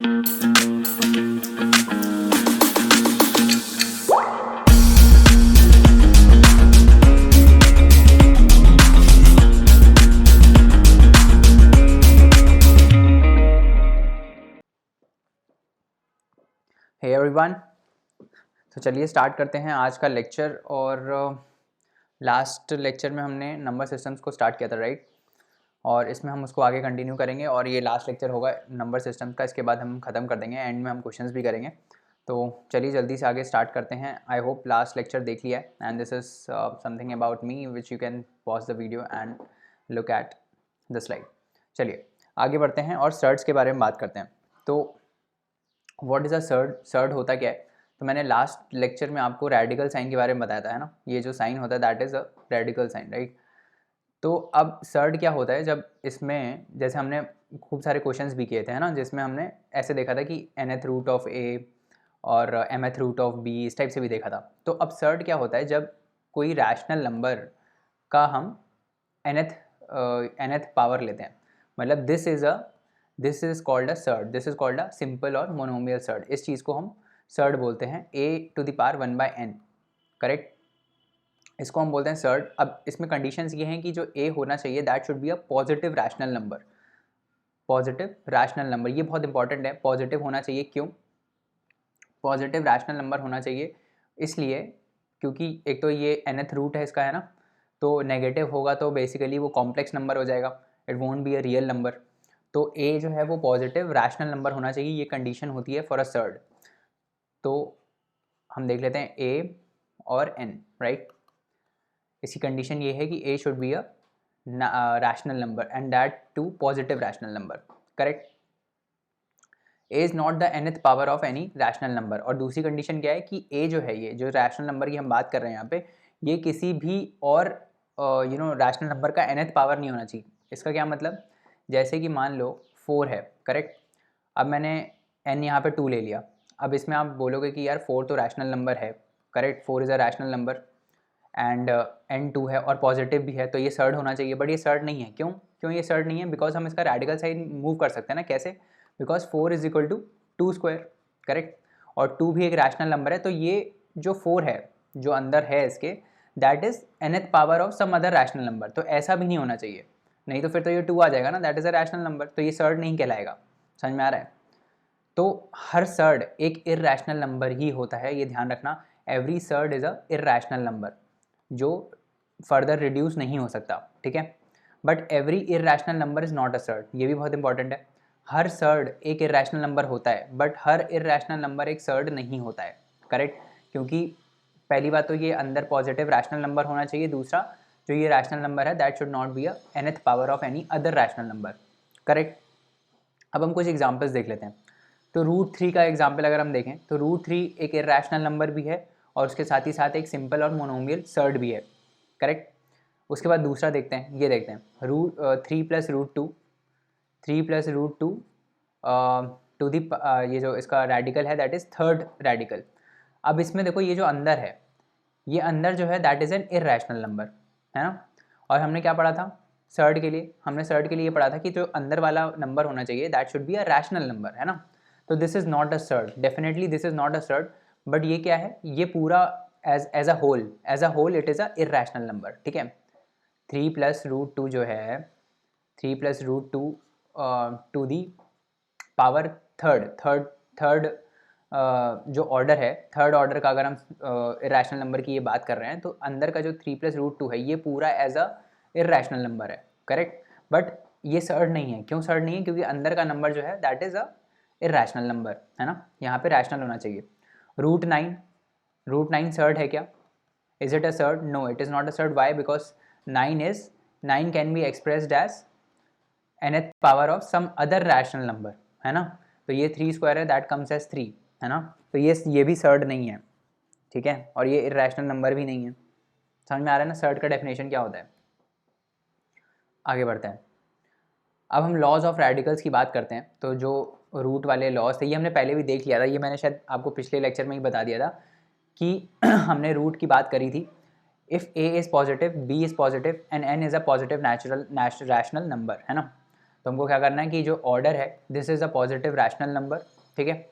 Hey everyone, तो चलिए start करते हैं आज का लेक्चर। और लास्ट लेक्चर में हमने नंबर सिस्टम्स को स्टार्ट किया था, राइट? और इसमें हम उसको आगे कंटिन्यू करेंगे और ये लास्ट लेक्चर होगा नंबर सिस्टम्स का। इसके बाद हम ख़त्म कर देंगे, एंड में हम क्वेश्चंस भी करेंगे। तो चलिए जल्दी से आगे स्टार्ट करते हैं। आई होप लास्ट लेक्चर देख लिया है, and this is something about me which you can pause the video and look at the slide. चलिए आगे बढ़ते हैं और सर्ड्स के बारे में बात करते हैं। तो what is a surd? Surd होता क्या है? तो मैंने लास्ट लेक्चर में आपको रेडिकल साइन के बारे में बताया था, है ना? ये जो साइन होता है that is a radical sign, right? तो अब सर्ड क्या होता है? जब इसमें जैसे हमने खूब सारे क्वेश्चंस भी किए थे, है ना, जिसमें हमने ऐसे देखा था कि nth रूट ऑफ ए और mth रूट ऑफ बी, इस टाइप से भी देखा था। तो अब सर्ड क्या होता है? जब कोई रैशनल नंबर का हम nth पावर लेते हैं, मतलब this is called a surd, this is called a simple और मोनोमियल सर्ड। इस चीज़ को हम सर्ड बोलते हैं, a⁴ 1/n, करेक्ट? इसको हम बोलते हैं सर्ड। अब इसमें कंडीशंस ये हैं कि जो a होना चाहिए that should be a positive rational number. Positive rational number, ये बहुत इंपॉर्टेंट है, पॉजिटिव होना चाहिए। क्यों पॉजिटिव रैशनल नंबर होना चाहिए? इसलिए क्योंकि एक तो ये nth रूट है इसका, है ना, तो नेगेटिव होगा तो बेसिकली वो कॉम्प्लेक्स नंबर हो जाएगा, it won't be a real number. तो a जो है वो पॉजिटिव रैशनल नंबर होना चाहिए, ये कंडीशन होती है फॉर अ सर्ड। तो हम देख लेते हैं a और n, राइट? इसकी कंडीशन ये है कि a should be a rational number and that too positive rational number, correct? a is not the nth power of any rational number. और दूसरी कंडीशन क्या है कि a जो है, ये जो रैशनल नंबर की हम बात कर रहे हैं यहाँ पे, ये किसी भी और रैशनल नंबर का nth पावर नहीं होना चाहिए। इसका क्या मतलब? जैसे कि मान लो 4 है, करेक्ट? अब मैंने n यहाँ पे 2 ले लिया। अब इसमें आप बोलोगे कि यार 4 तो रैशनल नंबर है, correct? 4 is a rational number and n 2 है और पॉजिटिव भी है, तो ये सर्ड होना चाहिए। बट ये सर्ड नहीं है। क्यों क्यों ये सर्ड नहीं है? बिकॉज हम इसका रेडिकल साइन मूव कर सकते हैं ना। कैसे? Because 4 is equal to 2 square, correct? और 2 भी एक रैशनल नंबर है, तो ये जो 4 है जो अंदर है इसके, that is nth power of some other rational number. तो ऐसा भी नहीं होना चाहिए, नहीं तो फिर तो ये 2 आ जाएगा ना, that is a rational number, तो ये सर्ड नहीं कहलाएगा। समझ में आ रहा है? तो हर सर्ड एक इररैशनल नंबर ही होता है, ये ध्यान रखना। Every surd is a irrational number जो फर्दर रिड्यूस नहीं हो सकता, ठीक है? But every irrational number is not a surd, ये भी बहुत इंपॉर्टेंट है। हर सर्ड एक इररैशनल नंबर होता है, बट हर इररैशनल नंबर एक सर्ड नहीं होता है, करेक्ट? क्योंकि पहली बात तो ये अंदर पॉजिटिव रैशनल नंबर होना चाहिए। दूसरा, जो ये रैशनल नंबर है that should not be a nth power of any other rational number, correct? अब हम कुछ एग्जांपल्स देख लेते हैं। तो √3 का एग्जाम्पल अगर हम देखें तो √3 एक इरैशनल नंबर भी है और उसके साथ ही साथ एक सिंपल और मोनोमियल सर्ड भी है, करेक्ट? उसके बाद दूसरा देखते हैं, ये देखते हैं √3 + √2, 3 + √2 टू दी, ये जो इसका रेडिकल है दैट इज़ थर्ड रेडिकल। अब इसमें देखो ये जो अंदर है, ये अंदर जो है that is an irrational number, है ना? और हमने क्या पढ़ा था सर्ड के लिए? हमने सर्ड के लिए ये पढ़ा था कि जो अंदर वाला नंबर होना चाहिए that should be a rational number, है ना? तो this is not a surd, definitely this is not a surd. But ये क्या है? ये पूरा as a whole it is a irrational number, ठीक है? 3 + √2 जो है, 3 + √2 to the power third third third जो ऑर्डर है, थर्ड ऑर्डर का अगर हम इरैशनल नंबर की ये बात कर रहे हैं, तो अंदर का जो 3 + √2 है ये पूरा एज अ इरैशनल नंबर है, करेक्ट? बट ये सर्ड नहीं है। क्यों सर्ड नहीं है? क्योंकि अंदर का नंबर जो है that is a irrational number, है ना? यहाँ पे रैशनल होना चाहिए। √9 सर्ड है क्या? Is it a surd? No, it is not a surd. Why? Because 9 can be expressed as nth power of some other rational number, है ना? तो ये 3 स्क्वायर है दैट कम्स एज 3, है ना? तो ये भी सर्ड नहीं है, ठीक है? और ये इरैशनल नंबर भी नहीं है। समझ में आ रहा है ना सर्ड का डेफिनेशन क्या होता है? आगे बढ़ते हैं। अब हम लॉज ऑफ रेडिकल्स की बात करते हैं। तो जो रूट वाले लॉज थे ये हमने पहले भी देख लिया था, ये मैंने शायद आपको पिछले लेक्चर में ही बता दिया था कि हमने रूट की बात करी थी। If a is positive, b is positive and n is a positive rational number, है ना? तो हमको क्या करना है कि जो ऑर्डर है this is a positive rational number, ठीक है।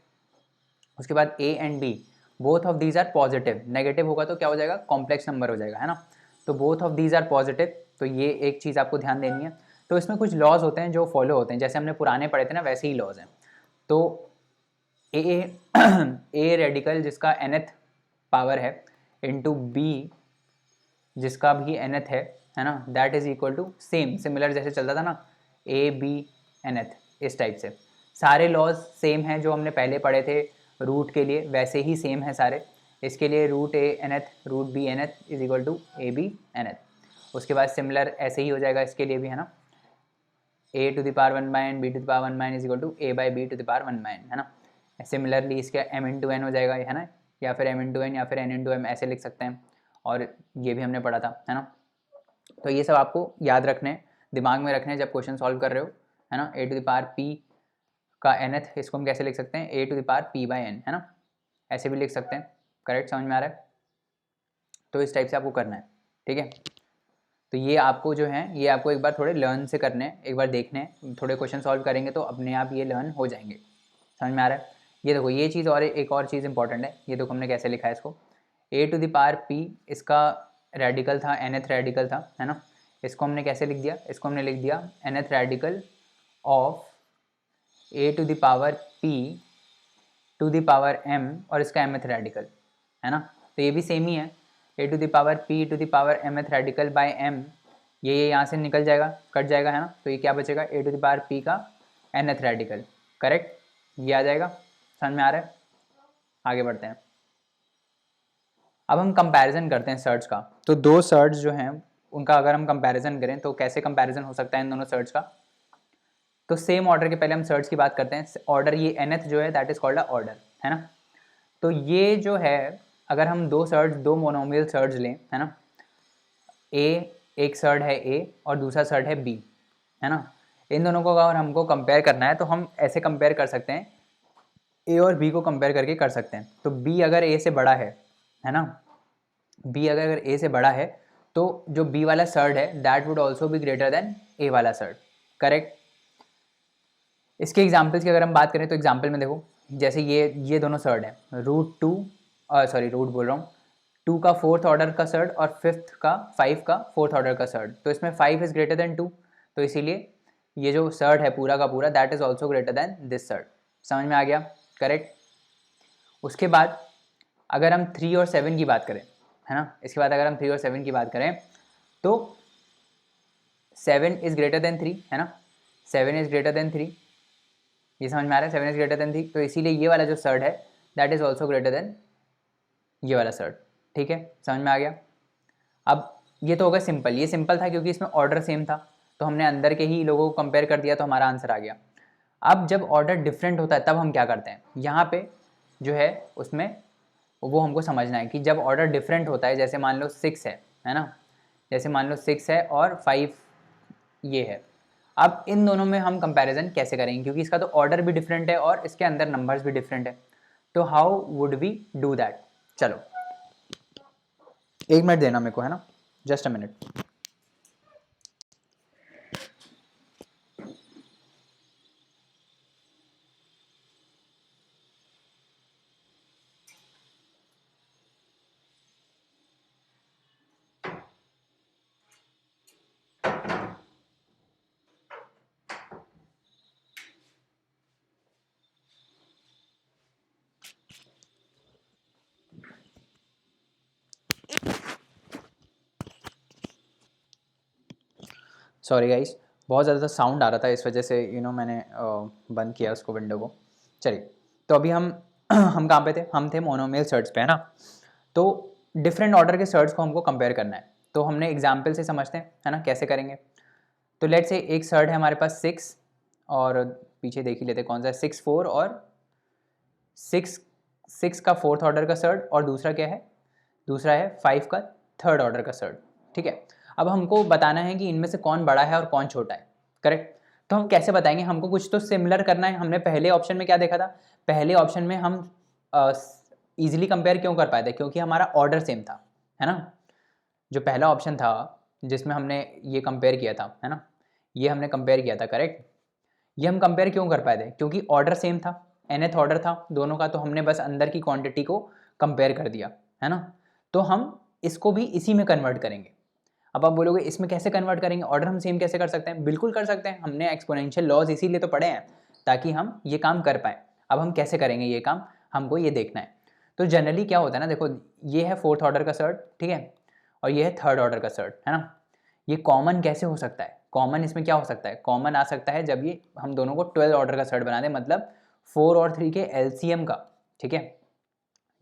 उसके बाद A and B both of these are positive, negative होगा तो क्या हो जाएगा, कॉम्प्लेक्स नंबर हो जाएगा, है ना। तो both of these are positive, तो ये एक चीज़ आपको ध्यान देनी है। तो इसमें कुछ लॉज होते हैं जो फॉलो होते हैं, जैसे हमने पुराने पढ़े थे ना वैसे ही लॉज हैं। तो ए ए रेडिकल जिसका nth पावर है इंटू बी जिसका भी nth है ना, that is equal to same, similar जैसे चलता था ना ए बी nth, इस टाइप से सारे लॉज सेम हैं जो हमने पहले पढ़े थे रूट के लिए, वैसे ही सेम है सारे। इसके लिए root A nth root B nth is equal to A B nth। उसके बाद सिमिलर ऐसे ही हो जाएगा इसके लिए भी, है ना, a to the power 1 by N B to the power 1 by N is equal to A by B to the power 1 by N, है ना। सिमिलरली इसका m इंटू एन हो जाएगा, है ना, या फिर m इंटू एन या फिर n इंटू एम ऐसे लिख सकते हैं, और ये भी हमने पढ़ा था, है ना। तो ये सब आपको याद रखने, दिमाग में रखने जब क्वेश्चन सॉल्व कर रहे हो, है ना। A to the power p का nth इसको हम कैसे लिख सकते हैं, a to the power p by n, है ना, ऐसे भी लिख सकते हैं। करेक्ट, समझ में आ रहा है। तो इस टाइप से आपको करना है, ठीक है। तो ये आपको जो है ये आपको एक बार थोड़े लर्न से करने हैं, एक बार देखने हैं, थोड़े क्वेश्चन सॉल्व करेंगे तो अपने आप ये लर्न हो जाएंगे, समझ में आ रहा है। ये देखो ये चीज़, और एक और चीज़ इंपॉर्टेंट है, ये देखो हमने कैसे लिखा है इसको, ए टू द पावर p इसका रेडिकल था, nth रेडिकल था, है ना। इसको हमने कैसे लिख दिया, इसको हमने लिख दिया nth radical of A to the power p to the power m और इसका mth रेडिकल, है ना। तो ये भी सेम ही है, a to the power p to the power mth radical by m, ये यहाँ से निकल जाएगा, कट जाएगा, है ना। तो ये क्या बचेगा, ए टू द पावर p का nth रेडिकल, करेक्ट, ये आ जाएगा, समझ में आ रहा है। आगे बढ़ते हैं, अब हम कंपैरिजन करते हैं सर्च का। तो दो सर्च जो हैं उनका अगर हम कंपैरिजन करें तो कैसे कंपैरिजन हो सकता है इन दोनों सर्च का। तो सेम ऑर्डर के पहले हम सर्च की बात करते हैं। ऑर्डर ये nth जो है that is called a order, है ना। तो ये जो है अगर हम दो मोनोमियल सर्च लें, है ना, एक सर्च है ए और दूसरा सर्च है बी, है ना। इन दोनों को अगर हमको कंपेयर करना है तो हम ऐसे कंपेयर कर सकते हैं, ए और बी को कंपेयर करके कर सकते हैं। तो बी अगर ए से बड़ा है ना, बी अगर ए से बड़ा है तो जो बी वाला सर्ड है that would also be greater than a वाला सर्ड, करेक्ट। इसके एग्जाम्पल्स की अगर हम बात करें तो एग्जाम्पल में देखो, जैसे ये दोनों सर्ड है, रूट बोल रहा हूँ, 2 का फोर्थ ऑर्डर का सर्ड और 5 का फोर्थ ऑर्डर का सर्ड। तो इसमें 5 इज ग्रेटर देन 2, तो इसीलिए ये जो सर्ड है पूरा का पूरा that is also greater than this surd, समझ में आ गया, करेक्ट। उसके बाद अगर हम 3 और 7 की बात करें, है ना, इसके बाद अगर हम 3 और 7 की बात करें तो 7 इज ग्रेटर देन 3, है ना, 7 इज ग्रेटर देन 3, ये समझ में आ रहा है, 7 इज ग्रेटर देन 3। तो इसीलिए ये वाला जो सर्ड है that is also greater than ये वाला सर्ड, ठीक है, समझ में आ गया। अब ये तो होगा सिंपल, ये सिंपल था क्योंकि इसमें ऑर्डर सेम था, तो हमने अंदर के ही लोगों को कंपेयर कर दिया तो हमारा आंसर आ गया। अब जब ऑर्डर डिफरेंट होता है तब हम क्या करते हैं, यहाँ पे जो है उसमें वो हमको समझना है कि जब ऑर्डर डिफरेंट होता है, जैसे मान लो 6 है ना, जैसे मान लो 6 है और 5 ये है। अब इन दोनों में हम कंपैरिजन कैसे करेंगे, क्योंकि इसका तो ऑर्डर भी डिफरेंट है और इसके अंदर नंबर्स भी डिफरेंट है। तो how would we do that, चलो 1 मिनट देना मेरे को, है ना, just a minute. Sorry guys, बहुत ज़्यादा साउंड आ रहा था, इस वजह से मैंने बंद किया उसको, विंडो को। चलिए, तो अभी हम हम कहाँ पे थे, हम थे मोनोमियल सर्च पे, है ना। तो डिफरेंट ऑर्डर के सर्च को हमको कंपेयर करना है, तो हमने एग्जाम्पल से समझते हैं, है ना, कैसे करेंगे। तो लेट्स से एक सर्ट है हमारे पास 6, और पीछे देख ही लेते कौन सा है, 6 4 और 6 का फोर्थ ऑर्डर का सर्ट, और दूसरा क्या है, दूसरा है 5 का थर्ड ऑर्डर का सर्ट, ठीक है। अब हमको बताना है कि इनमें से कौन बड़ा है और कौन छोटा है, करेक्ट। तो हम कैसे बताएंगे, हमको कुछ तो सिमिलर करना है। हमने पहले ऑप्शन में क्या देखा था, पहले ऑप्शन में हम ईजिली कंपेयर क्यों कर पाए थे, क्योंकि हमारा ऑर्डर सेम था, है ना। जो पहला ऑप्शन था जिसमें हमने ये कंपेयर किया था, है ना, ये हमने कंपेयर किया था, करेक्ट। ये हम कंपेयर क्यों कर पाए थे? क्योंकि ऑर्डर सेम था, nth ऑर्डर था दोनों का, तो हमने बस अंदर की क्वांटिटी को कंपेयर कर दिया, है ना। तो हम इसको भी इसी में कन्वर्ट करेंगे। अब आप बोलोगे इसमें कैसे कन्वर्ट करेंगे, ऑर्डर हम सेम कैसे कर सकते हैं? बिल्कुल कर सकते हैं, हमने एक्सपोनेंशियल लॉज इसीलिए तो पढ़े हैं ताकि हम ये काम कर पाएँ। अब हम कैसे करेंगे ये काम, हमको ये देखना है। तो जनरली क्या होता है ना, देखो ये है फोर्थ ऑर्डर का सर्ट, ठीक है, और ये है थर्ड ऑर्डर का सर्ट, है ना। ये कॉमन कैसे हो सकता है? कॉमन इसमें क्या हो सकता है? कॉमन आ सकता है जब ये हम दोनों को 12 ऑर्डर का सर्ट बना दें, मतलब 4 और 3 के एलसीएम का, ठीक है।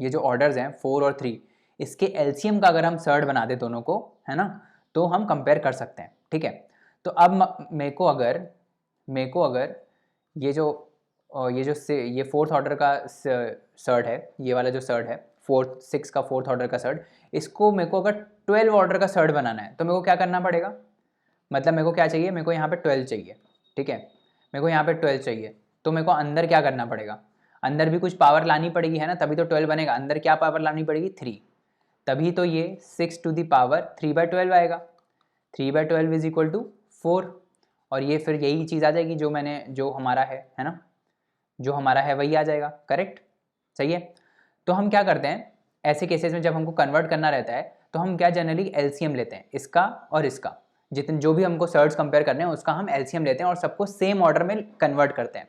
ये जो ऑर्डर्स हैं 4 और 3, इसके एलसीएम का अगर हम सर्ट बना दें दोनों को, है ना, तो हम कंपेयर कर सकते हैं, ठीक है। तो अब मेरे को अगर ये फोर्थ ऑर्डर का सर्ट है, ये वाला जो सर्ट है सिक्स का फोर्थ ऑर्डर का सर्ट, इसको मेरे को अगर 12 ऑर्डर का सर्ट बनाना है तो मेरे को क्या करना पड़ेगा? मतलब मेरे को क्या चाहिए? मेरे को यहाँ पे 12 चाहिए, ठीक है, मेरे को यहाँ पे 12 चाहिए। तो मेरे को अंदर क्या करना पड़ेगा? अंदर भी कुछ पावर लानी पड़ेगी, है ना, तभी तो 12 बनेगा। अंदर क्या पावर लानी पड़ेगी? 3, तभी तो ये 6 टू द पावर 3/12 आएगा। 3/12 इज इक्वल टू 4, और ये फिर यही चीज़ आ जाएगी जो हमारा है ना, जो हमारा है वही आ जाएगा, करेक्ट, सही है। तो हम क्या करते हैं ऐसे केसेस में, जब हमको कन्वर्ट करना रहता है तो हम क्या जनरली एलसीएम लेते हैं, इसका और इसका, जितने जो भी हमको सर्ट्स कंपेयर करने हैं उसका हम एलसीएम लेते हैं और सबको सेम ऑर्डर में कन्वर्ट करते हैं।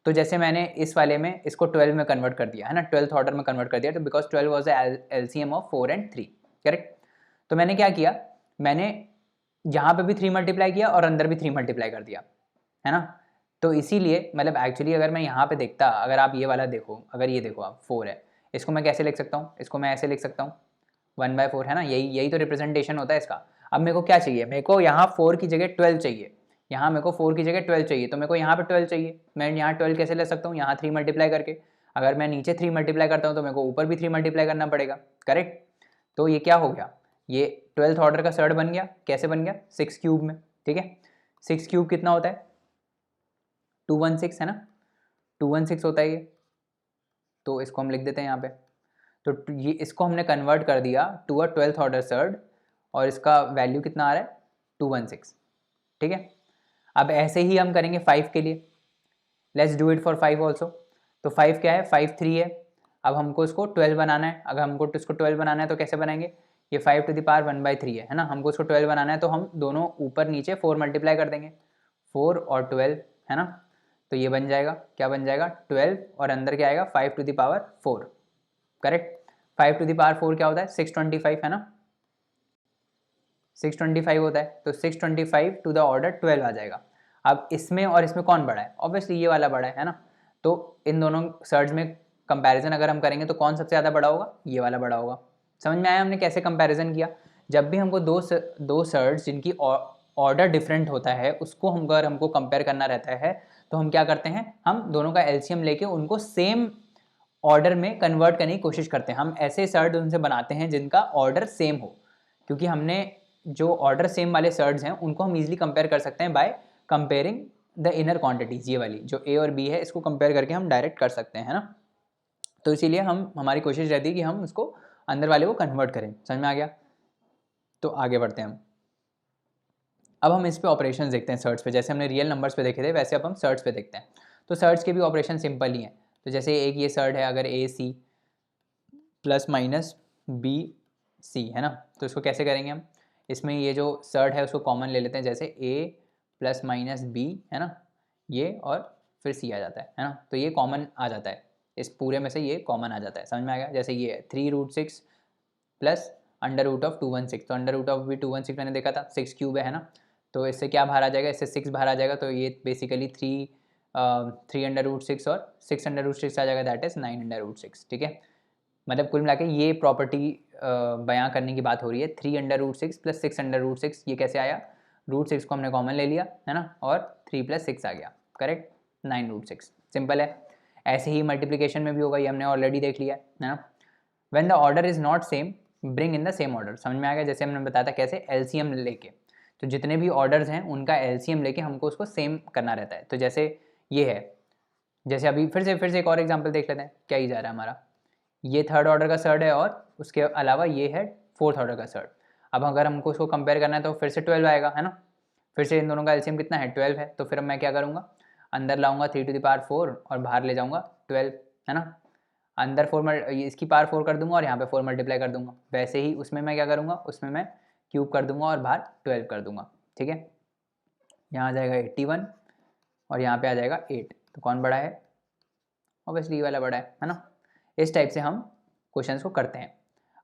तो जैसे मैंने इस वाले में इसको 12 में कन्वर्ट कर दिया, है ना, 12th ऑर्डर में कन्वर्ट कर दिया, तो because 12 was LCM of 4 and 3, correct. तो मैंने क्या किया, मैंने यहाँ पे भी 3 मल्टीप्लाई किया और अंदर भी 3 मल्टीप्लाई कर दिया, है ना। तो इसीलिए मतलब एक्चुअली अगर मैं यहाँ पे देखता, अगर आप ये वाला देखो, अगर ये देखो आप 4 है, इसको मैं कैसे लिख सकता हूँ? इसको मैं ऐसे लिख सकता हूँ 1/4, है ना, यही तो रिप्रेजेंटेशन होता है इसका। अब मेरे को क्या चाहिए? मेरे को यहाँ 4 की जगह 12 चाहिए, यहाँ मेरे को 4 की जगह 12 चाहिए, तो मेरे को यहाँ पे 12 चाहिए। मैं यहाँ 12 कैसे ले सकता हूँ? यहाँ 3 मल्टीप्लाई करके। अगर मैं नीचे 3 मल्टीप्लाई करता हूँ तो मेरे को ऊपर भी 3 मल्टीप्लाई करना पड़ेगा, करेक्ट। तो ये क्या हो गया? ये 12th ऑर्डर का सर्ट बन गया। कैसे बन गया? 6 क्यूब में, ठीक है। 6 क्यूब कितना होता है? 216, है ना, 216 होता है ये। तो इसको हम लिख देते हैं यहाँ पे। तो ये इसको हमने कन्वर्ट कर दिया to a 12th order shirt, और इसका वैल्यू कितना आ रहा है? 216, ठीक है। अब ऐसे ही हम करेंगे 5 के लिए। Let's do it for 5 also. तो 5 क्या है? 5 3 है। अब हमको इसको 12 बनाना है। अगर हमको इसको 12 बनाना है तो कैसे बनाएंगे? ये 5 टू द पावर 1/3 है ना, हमको इसको 12 बनाना है तो हम दोनों ऊपर नीचे 4 मल्टीप्लाई कर देंगे, 4 और 12, है ना। तो ये बन जाएगा, क्या बन जाएगा? 12, और अंदर क्या आएगा? 5 to the power 4, correct. 5 to the power 4 क्या होता है? 625, है ना, 625 होता है। तो 625 टू द ऑर्डर 12 आ जाएगा। अब इसमें और इसमें कौन बड़ा है? ऑब्वियसली ये वाला बड़ा है ना। तो इन दोनों सर्ट्स में कंपैरिजन अगर हम करेंगे तो कौन सबसे ज़्यादा बड़ा होगा? ये वाला बड़ा होगा। समझ में आया हमने कैसे कंपैरिजन किया? जब भी हमको दो सर्ट्स जिनकी ऑर्डर डिफरेंट होता है उसको अगर हमको कंपेयर करना रहता है तो हम क्या करते हैं? हम दोनों का एलसीएम लेके उनको सेम ऑर्डर में कन्वर्ट करने की कोशिश करते हैं। हम ऐसे सर्ट उनसे बनाते हैं जिनका ऑर्डर सेम हो, क्योंकि हमने जो ऑर्डर सेम वाले सर्ट्स हैं उनको हम इजीली कंपेयर कर सकते हैं by comparing the inner quantities. ये वाली जो ए और बी है इसको कंपेयर करके हम डायरेक्ट कर सकते हैं, है ना। तो इसीलिए हमारी कोशिश रहती है कि हम उसको अंदर वाले को कन्वर्ट करें। समझ में आ गया? तो आगे बढ़ते हैं हम। अब हम इस पे ऑपरेशन देखते हैं सर्ट्स पे। जैसे हमने रियल नंबर्स पे देखे थे वैसे अब हम सर्ट्स पे देखते हैं। तो सर्ट्स के भी ऑपरेशन सिंपल ही हैं। तो जैसे एक ये सर्ट है, अगर a c plus minus b c, है ना, तो इसको कैसे करेंगे हम? इसमें ये जो सर्ट है उसको कॉमन ले लेते हैं, जैसे ए प्लस माइनस बी, है ना, ये और फिर सी आ जाता है ना। तो ये कॉमन आ जाता है, इस पूरे में से ये कॉमन आ जाता है। समझ में आ गया? जैसे ये है 3√6 प्लस अंडर रूट ऑफ 216, तो अंडर रूट ऑफ भी 216 मैंने देखा था, 6 क्यूब है ना। तो इससे क्या बाहर आ जाएगा? इससे 6 बाहर आ जाएगा, तो ये बेसिकली 3√6 और 6√6 आ जाएगा, दैट इज़ 9√6, ठीक है। मतलब कुल मिला के ये प्रॉपर्टी बयां करने की बात हो रही है। 3√6 प्लस 6√6, ये कैसे आया? √6 को हमने कॉमन ले लिया, है ना, और 3 + 6 आ गया, करेक्ट, 9√6। सिंपल है। ऐसे ही मल्टीप्लिकेशन में भी होगा, ये हमने ऑलरेडी देख लिया है ना। When the order is not same bring in the same order. समझ में आ गया? जैसे हमने बताया था कैसे एलसीएम लेके, तो जितने भी ऑर्डर्स हैं उनका एलसीएम लेके हमको उसको सेम करना रहता है। तो जैसे ये है, जैसे अभी फिर से एक और एग्जांपल देख लेते हैं क्या ही जा रहा है हमारा। ये थर्ड ऑर्डर का सर्ट है और उसके अलावा ये है फोर्थ ऑर्डर का सर्ट। अब अगर हमको उसको कंपेयर करना है तो फिर से 12 आएगा, है ना। फिर से इन दोनों का एलसीएम कितना है? 12 है। तो फिर मैं क्या करूँगा? अंदर लाऊंगा 3 टू द पावर 4 और बाहर ले जाऊंगा 12, है ना। अंदर 4 इसकी पावर 4 कर दूंगा और यहाँ पे 4 मल्टीप्लाई कर दूंगा। वैसे ही उसमें मैं क्या करूँगा, उसमें मैं क्यूब कर दूंगा और बाहर 12 कर दूंगा, ठीक है। यहाँ आ जाएगा 81 और यहाँ पे आ जाएगा 8, तो कौन बड़ा है, ऑब्वियसली ये वाला बड़ा है ना। इस टाइप से हम क्वेश्चंस को करते हैं।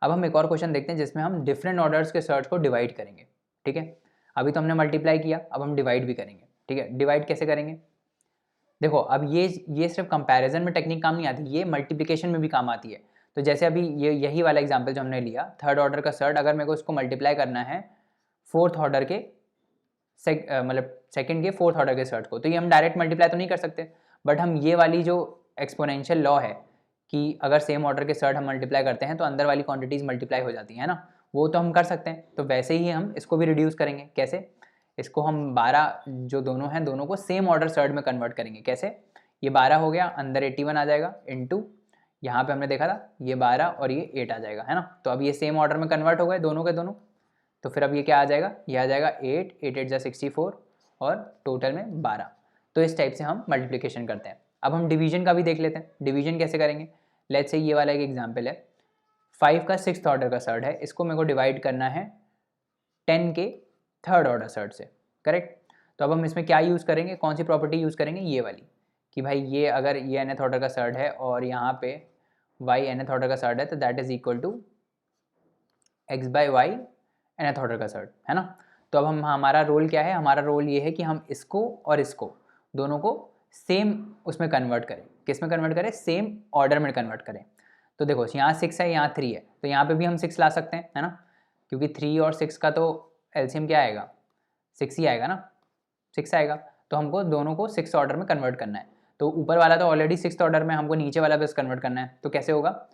अब हम एक और क्वेश्चन देखते हैं जिसमें हम डिफरेंट ऑर्डर्स के सर्च को डिवाइड करेंगे, ठीक है। अभी तो हमने मल्टीप्लाई किया, अब हम डिवाइड भी करेंगे, ठीक है। डिवाइड कैसे करेंगे, देखो अब ये सिर्फ कंपैरिजन में टेक्निक काम नहीं आती, ये मल्टीप्लिकेशन में भी काम आती है। तो जैसे अभी यही वाला एग्जांपल जो हमने लिया, थर्ड ऑर्डर का सर्ट, अगर मेरे को इसको मल्टीप्लाई करना है फोर्थ ऑर्डर के मतलब सेकंड के फोर्थ ऑर्डर के सर्ट को, तो ये हम डायरेक्ट मल्टीप्लाई तो नहीं कर सकते, बट हम ये वाली जो एक्सपोनेंशियल लॉ है कि अगर सेम ऑर्डर के सर्ट हम मल्टीप्लाई करते हैं तो अंदर वाली क्वांटिटीज़ मल्टीप्लाई हो जाती है ना, वो तो हम कर सकते हैं। तो वैसे ही हम इसको भी रिड्यूस करेंगे, कैसे, इसको हम 12 जो दोनों हैं दोनों को सेम ऑर्डर सर्ट में कन्वर्ट करेंगे। कैसे, ये 12 हो गया, अंदर 81 आ जाएगा, इनटू यहाँ पे हमने देखा था ये 12 और ये 8 आ जाएगा, है ना। तो अब ये सेम ऑर्डर में कन्वर्ट हो गए दोनों के दोनों, तो फिर अब ये क्या आ जाएगा, ये आ जाएगा 8, 8 8 जा 64 और टोटल में 12। तो इस टाइप से हम मल्टीप्लिकेशन करते हैं। अब हम डिवीजन का भी देख लेते हैं, डिवीजन कैसे करेंगे। लेट्स से ये वाला एक एग्जाम्पल है, 5 का 6th ऑर्डर का सर्ट है, इसको मेरे को डिवाइड करना है 10 के थर्ड ऑर्डर सर्ट से, करेक्ट। तो अब हम इसमें क्या यूज़ करेंगे, कौन सी प्रॉपर्टी यूज़ करेंगे, ये वाली, कि भाई ये अगर ये nth ऑर्डर का सर्ट है और यहाँ पे y nth ऑर्डर का सर्ट है, तो that is equal to x by Y nth order का सर्ट, है ना। तो अब हम हमारा रोल क्या है, हमारा रोल ये है कि हम इसको और इसको दोनों को सेम उसमें कन्वर्ट करें। किस में कन्वर्ट करें, सेम ऑर्डर में कन्वर्ट करें। तो देखो यहाँ 6 है, यहाँ 3 है, तो यहाँ पे भी हम 6 ला सकते हैं, है ना, क्योंकि 3 और 6 का तो एलसीएम क्या आएगा, 6 ही आएगा ना, 6 आएगा। तो हमको दोनों को 6 ऑर्डर में कन्वर्ट करना है। तो ऊपर वाला तो ऑलरेडी 6 ऑर्डर में, हमको नीचे वाला बस कन्वर्ट करना है। तो कैसे होगा,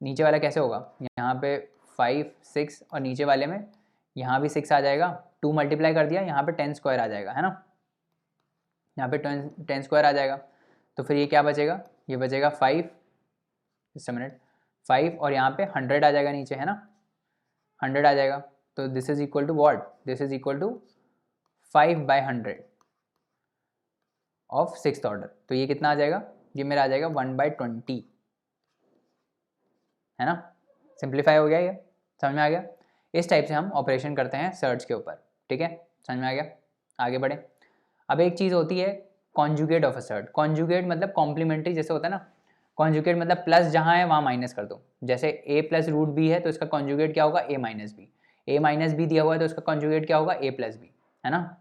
नीचे वाला कैसे होगा, यहाँ पे 5 6 और नीचे वाले में यहाँ भी 6 आ जाएगा, 2 मल्टीप्लाई कर दिया, यहाँ पे 10 स्क्वायर आ जाएगा, है ना, यहाँ पे 10 स्क्वायर आ जाएगा। तो फिर ये क्या बचेगा, ये बचेगा 5, जस्ट अ मिनट, 5 और यहाँ पे 100 आ जाएगा नीचे, है ना, 100 आ जाएगा। तो this is equal to what, this is equal to 5/100 of 6th order. तो ये कितना आ जाएगा, ये मेरा आ जाएगा 1/20, है ना। सिंप्लीफाई हो गया, ये समझ में आ गया। इस टाइप से हम ऑपरेशन करते हैं सर्च के ऊपर, ठीक है, समझ में आ गया। आगे बढ़े। अब एक चीज़ होती है conjugate of a surd. Conjugate मतलब कॉम्प्लीमेंट्री जैसे होता है ना, कॉन्जुगेट मतलब प्लस जहाँ है वहाँ माइनस कर दो। जैसे a प्लस रूट बी है तो इसका कॉन्जुगेट क्या होगा, a minus B. a minus B दिया हुआ है तो इसका कॉन्जुगेट क्या होगा, a प्लस बी, है ना।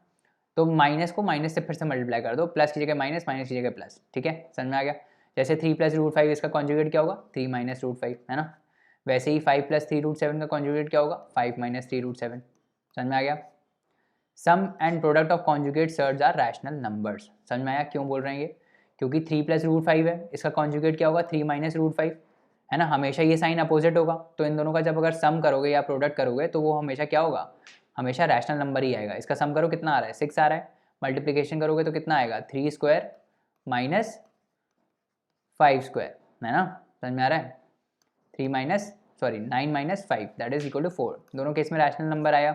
तो माइनस को माइनस से फिर से मल्टीप्लाई कर दो, प्लस की जगह माइनस, माइनस की जगह प्लस, ठीक है, समझ में आ गया। जैसे 3 प्लस रूट 5 इसका कॉन्जुगेट क्या होगा, 3 माइनस रूट 5, है ना। वैसे ही 5 प्लस 3 रूट 7 का कॉन्जुगेट क्या होगा, 5 माइनस 3 रूट 7, समझ में आ गया। Sum and product of conjugate surds are rational numbers, समझ में आया क्यों बोल रहे हैं ये, क्योंकि 3 प्लस रूट 5 है, इसका कॉन्जुगेट क्या होगा, 3 माइनस रूट 5, है ना। हमेशा ये साइन अपोजिट होगा, तो इन दोनों का जब अगर सम करोगे या प्रोडक्ट करोगे तो वो हमेशा क्या होगा, हमेशा रैशनल नंबर ही आएगा। इसका सम करो कितना आ रहा है, 6 आ रहा है, मल्टीप्लिकेशन करोगे तो कितना आएगा, 3 स्क्वायर माइनस 5 स्क्वायर, है ना, समझ में आ रहा है। 9 minus 5 that is equal to 4, दोनों केस में रैशनल नंबर आया,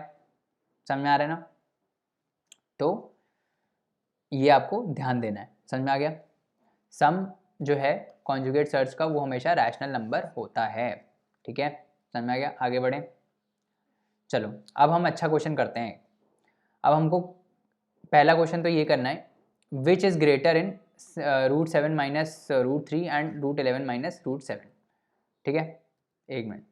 समझ में आ रहा है ना। तो ये आपको ध्यान देना है, समझ में आ गया। सम जो है कॉन्जुगेट सर्च का वो हमेशा रैशनल नंबर होता है, ठीक है, समझ में आ गया। आगे बढ़ें, चलो अब हम अच्छा क्वेश्चन करते हैं। अब हमको पहला क्वेश्चन तो ये करना है, which is greater in √7 minus √3 and √11 minus √7, ठीक है, एक मिनट।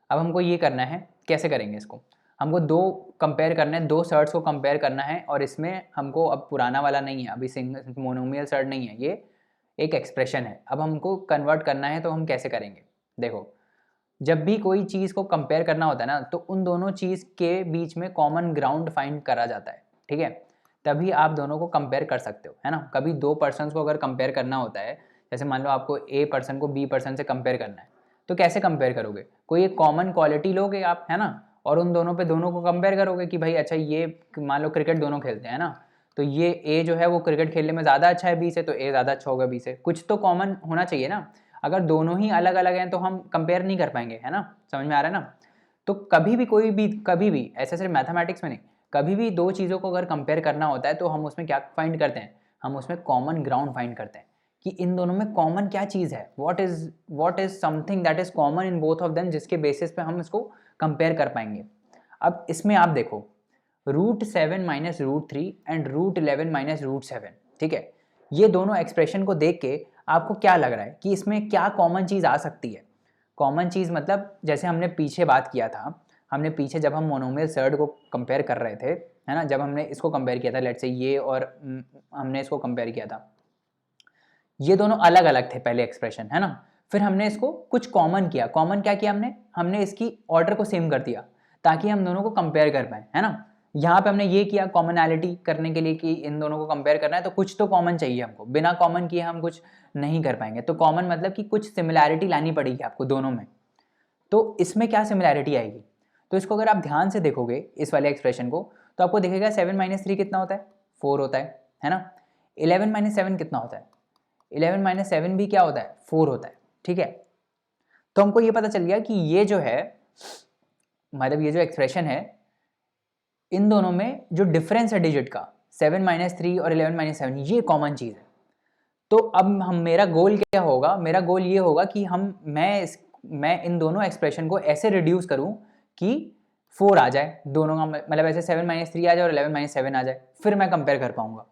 अब हमको ये करना है, कैसे करेंगे इसको, हमको दो कंपेयर करना है, दो सर्ट्स को कंपेयर करना है, और इसमें हमको अब पुराना वाला नहीं है, अभी सिंगल मोनोमियल सर्ट नहीं है, ये एक एक्सप्रेशन है। अब हमको कन्वर्ट करना है, तो हम कैसे करेंगे, देखो जब भी कोई चीज़ को कंपेयर करना होता है ना, तो उन दोनों चीज़ के बीच में कॉमन ग्राउंड फाइंड करा जाता है, ठीक है, तभी आप दोनों को कंपेयर कर सकते हो, है ना। कभी दो पर्सन्स को अगर कंपेयर करना होता है, जैसे मान लो आपको ए पर्सन को बी पर्सन से कंपेयर करना है, तो कैसे कंपेयर करोगे, कोई एक कॉमन क्वालिटी लोगे आप, है ना, और उन दोनों पे दोनों को कंपेयर करोगे कि भाई अच्छा ये मान लो क्रिकेट दोनों खेलते हैं ना, तो ये ए जो है वो क्रिकेट खेलने में ज़्यादा अच्छा है बी से, तो ए ज़्यादा अच्छा होगा बी से। कुछ तो कॉमन होना चाहिए ना, अगर दोनों ही अलग अलग हैं तो हम कंपेयर नहीं कर पाएंगे, है ना, समझ में आ रहा है ना। तो कभी भी कोई भी, कभी भी, ऐसे सिर्फ मैथमेटिक्स में नहीं, कभी भी दो चीज़ों को अगर कंपेयर करना होता है तो हम उसमें क्या फाइंड करते हैं, हम उसमें कॉमन ग्राउंड फाइंड करते हैं कि इन दोनों में कॉमन क्या चीज़ है, what is something that is common in both of them, जिसके बेसिस पे हम इसको कंपेयर कर पाएंगे। अब इसमें आप देखो √7 माइनस √3 एंड √11 माइनस √7, ठीक है, ये दोनों एक्सप्रेशन को देख के आपको क्या लग रहा है कि इसमें क्या कॉमन चीज़ आ सकती है। कॉमन चीज़ मतलब जैसे हमने पीछे बात किया था, हमने पीछे जब हम मोनोमियल सर्ड को कंपेयर कर रहे थे, है ना, जब हमने इसको कंपेयर किया था, लेट्स से ये और हमने इसको कंपेयर किया था, ये दोनों अलग अलग थे पहले एक्सप्रेशन, है ना, फिर हमने इसको कुछ कॉमन किया। कॉमन क्या किया हमने इसकी ऑर्डर को सेम कर दिया ताकि हम दोनों को कंपेयर कर पाए, है ना। यहाँ पे हमने ये किया कॉमनैलिटी करने के लिए कि इन दोनों को कंपेयर करना है तो कुछ तो कॉमन चाहिए हमको, बिना कॉमन किए हम कुछ नहीं कर पाएंगे। तो कॉमन मतलब कि कुछ सिमिलैरिटी लानी पड़ेगी आपको दोनों में। तो इसमें क्या सिमिलैरिटी आएगी, तो इसको अगर आप ध्यान से देखोगे इस वाले एक्सप्रेशन को तो आपको दिखेगा 7 माइनस 3 कितना होता है, 4 होता है ना। 11 माइनस 7 कितना होता है, 11 माइनस 7 भी क्या होता है, 4 होता है, ठीक है। तो हमको ये पता चल गया कि ये जो है, मतलब ये जो एक्सप्रेशन है, इन दोनों में जो डिफरेंस है डिजिट का 7 माइनस 3 और 11 माइनस 7, ये कॉमन चीज़ है। तो अब मेरा गोल क्या होगा, मेरा गोल ये होगा कि मैं इन दोनों एक्सप्रेशन को ऐसे रिड्यूस करूं कि 4 आ जाए दोनों का, मतलब ऐसे 7 माइनस 3 आ जाए और 11 माइनस 7 आ जाए, फिर मैं कंपेयर कर पाऊंगा।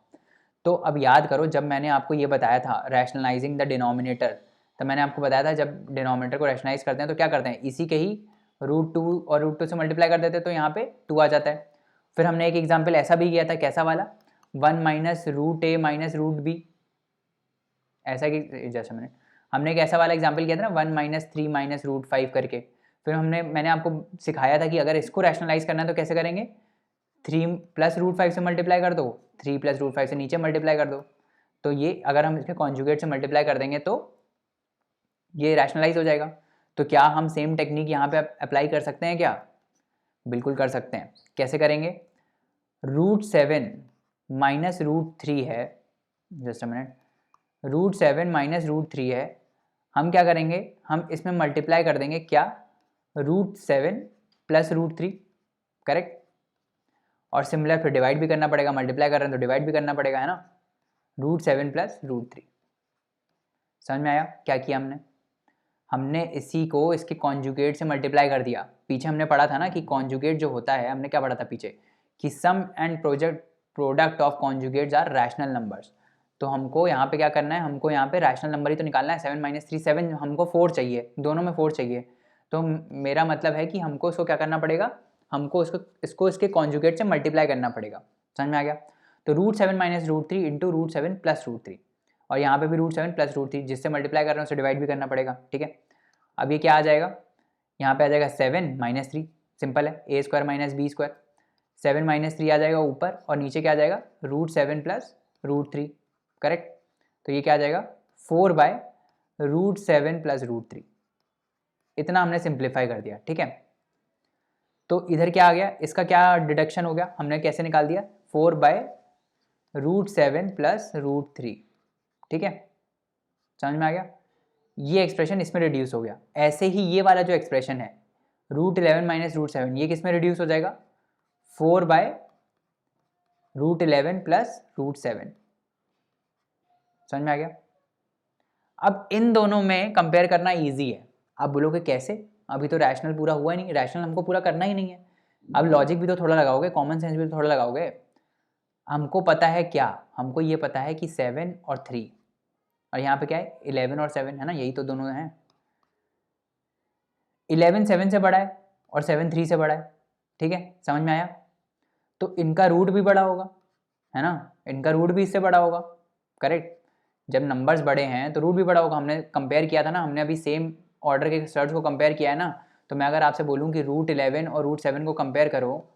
तो अब याद करो जब मैंने आपको ये बताया था रैशनलाइजिंग द डिनोमिनेटर, तो मैंने आपको बताया था जब डिनोमिनेटर को रैशनलाइज करते हैं तो क्या करते हैं, इसी के ही √2 और √2 से मल्टीप्लाई कर देते हैं तो यहाँ पे 2 आ जाता है। फिर हमने एक एग्जाम्पल ऐसा भी किया था, कैसा वाला, 1 माइनस √a माइनस √b, ऐसा कि जैसे हमने एक ऐसा वाला एग्जाम्पल किया था ना, 1 माइनस 3 माइनस √5 करके। फिर मैंने आपको सिखाया था कि अगर इसको रैशनलाइज करना है तो कैसे करेंगे, 3 प्लस √5 से मल्टीप्लाई कर दो, 3 प्लस √5 से नीचे मल्टीप्लाई कर दो, तो ये अगर हम इसके कॉन्जुगेट से मल्टीप्लाई कर देंगे तो ये रैशनलाइज हो जाएगा। तो क्या हम सेम टेक्निक यहाँ पे अप्लाई कर सकते हैं क्या, बिल्कुल कर सकते हैं। कैसे करेंगे, √7 माइनस √3 है, जस्ट अ मिनट, √7 माइनस √3 है, हम क्या करेंगे, हम इसमें मल्टीप्लाई कर देंगे क्या, √7 प्लस √3, करेक्ट। और सिमिलर फिर डिवाइड भी करना पड़ेगा, मल्टीप्लाई कर रहे हैं तो डिवाइड भी करना पड़ेगा, है ना, √7 प्लस √3। समझ में आया क्या किया हमने इसी को इसके कॉन्जुगेट से मल्टीप्लाई कर दिया। पीछे हमने पढ़ा था ना कि कॉन्जुगेट जो होता है, हमने क्या पढ़ा था पीछे, कि sum and product of conjugates are rational numbers. तो हमको यहाँ पे क्या करना है, हमको यहाँ पे रैशनल नंबर ही तो निकालना है। 7 माइनस 3 7, हमको 4 चाहिए, दोनों में 4 चाहिए। तो मेरा मतलब है कि हमको इसको क्या करना पड़ेगा, हमको इसको इसके कॉन्जुगेट से मल्टीप्लाई करना पड़ेगा। समझ में आ गया। तो √7 माइनस √3 इंटू √7 प्लस √3, और यहाँ पे भी √7 प्लस √3, जिससे मल्टीप्लाई कर रहे हैं उसे डिवाइड भी करना पड़ेगा, ठीक है। अब ये क्या आ जाएगा, यहाँ पे आ जाएगा 7 माइनस 3, सिंपल है, a square minus b square, 7 minus 3 आ जाएगा ऊपर और नीचे क्या आ जाएगा, √7 प्लस √3, करेक्ट। तो ये क्या आ जाएगा, 4 बाय √7 प्लस √3। इतना हमने सिंप्लीफाई कर दिया, ठीक है। तो इधर क्या आ गया, इसका क्या डिडक्शन हो गया, हमने कैसे निकाल दिया, 4 बाय √7 प्लस √3, ठीक है। समझ में आ गया, ये एक्सप्रेशन इसमें रिड्यूस हो गया। ऐसे ही ये वाला जो एक्सप्रेशन है √11 माइनस √7, ये किस में रिड्यूस हो जाएगा, 4 बाय √11 प्लस √7। समझ में आ गया। अब इन दोनों में कंपेयर करना इजी है। आप बोलोगे कैसे, अभी तो रैशनल पूरा हुआ ही नहीं, रैशनल हमको पूरा करना ही नहीं है। अब लॉजिक भी तो थोड़ा लगाओगे, कॉमन सेंस भी तो थोड़ा लगाओगे। हमको पता है क्या, हमको ये पता है कि 7 और 3, और यहाँ पे क्या है 11 और 7, है ना, यही तो दोनों हैं। 11 7 से बड़ा है और 7 3 से बड़ा है, ठीक है। समझ में आया। तो इनका रूट भी बड़ा होगा, है ना, इनका रूट भी इससे बड़ा होगा, करेक्ट। जब नंबर्स बड़े हैं तो रूट भी बड़ा होगा। हमने कंपेयर किया था ना, हमने अभी सेम ऑर्डर के सर्ट्स को कंपेयर किया है ना। तो मैं अगर आपसे बोलूँ कि √11 और √7 को कंपेयर करो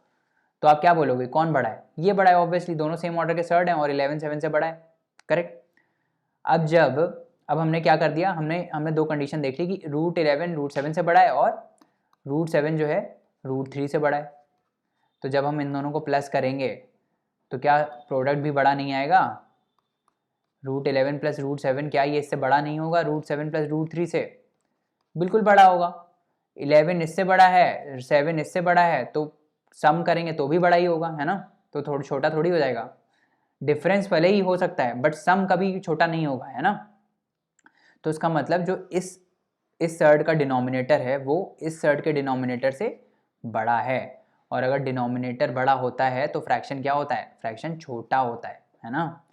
तो आप क्या बोलोगे, कौन बड़ा है, ये बड़ा है, ऑब्वियसली दोनों सेम ऑर्डर के सर्ट हैं और 11 7 से बड़ा है, करेक्ट। अब हमने क्या कर दिया, हमने दो कंडीशन देख ली कि √11 √7 से बड़ा है और √7 जो है √3 से बड़ा है। तो जब हम इन दोनों को प्लस करेंगे तो क्या प्रोडक्ट भी बड़ा नहीं आएगा, √11 प्लस √7 क्या ये इससे बड़ा नहीं होगा, √7 प्लस √3 से, बिल्कुल बड़ा होगा। 11 इससे बड़ा है, 7 इससे बड़ा है, तो सम करेंगे तो भी बड़ा ही होगा, है ना, तो थोड़ा छोटा थोड़ी हो जाएगा। डिफरेंस भले ही हो सकता है बट सम कभी छोटा नहीं होगा, है ना। तो इसका मतलब जो इस सर्ड का डिनोमिनेटर है वो इस सर्ड के डिनोमिनेटर से बड़ा है, और अगर डिनोमिनेटर बड़ा होता है तो फ्रैक्शन क्या होता है, फ्रैक्शन छोटा होता है ना।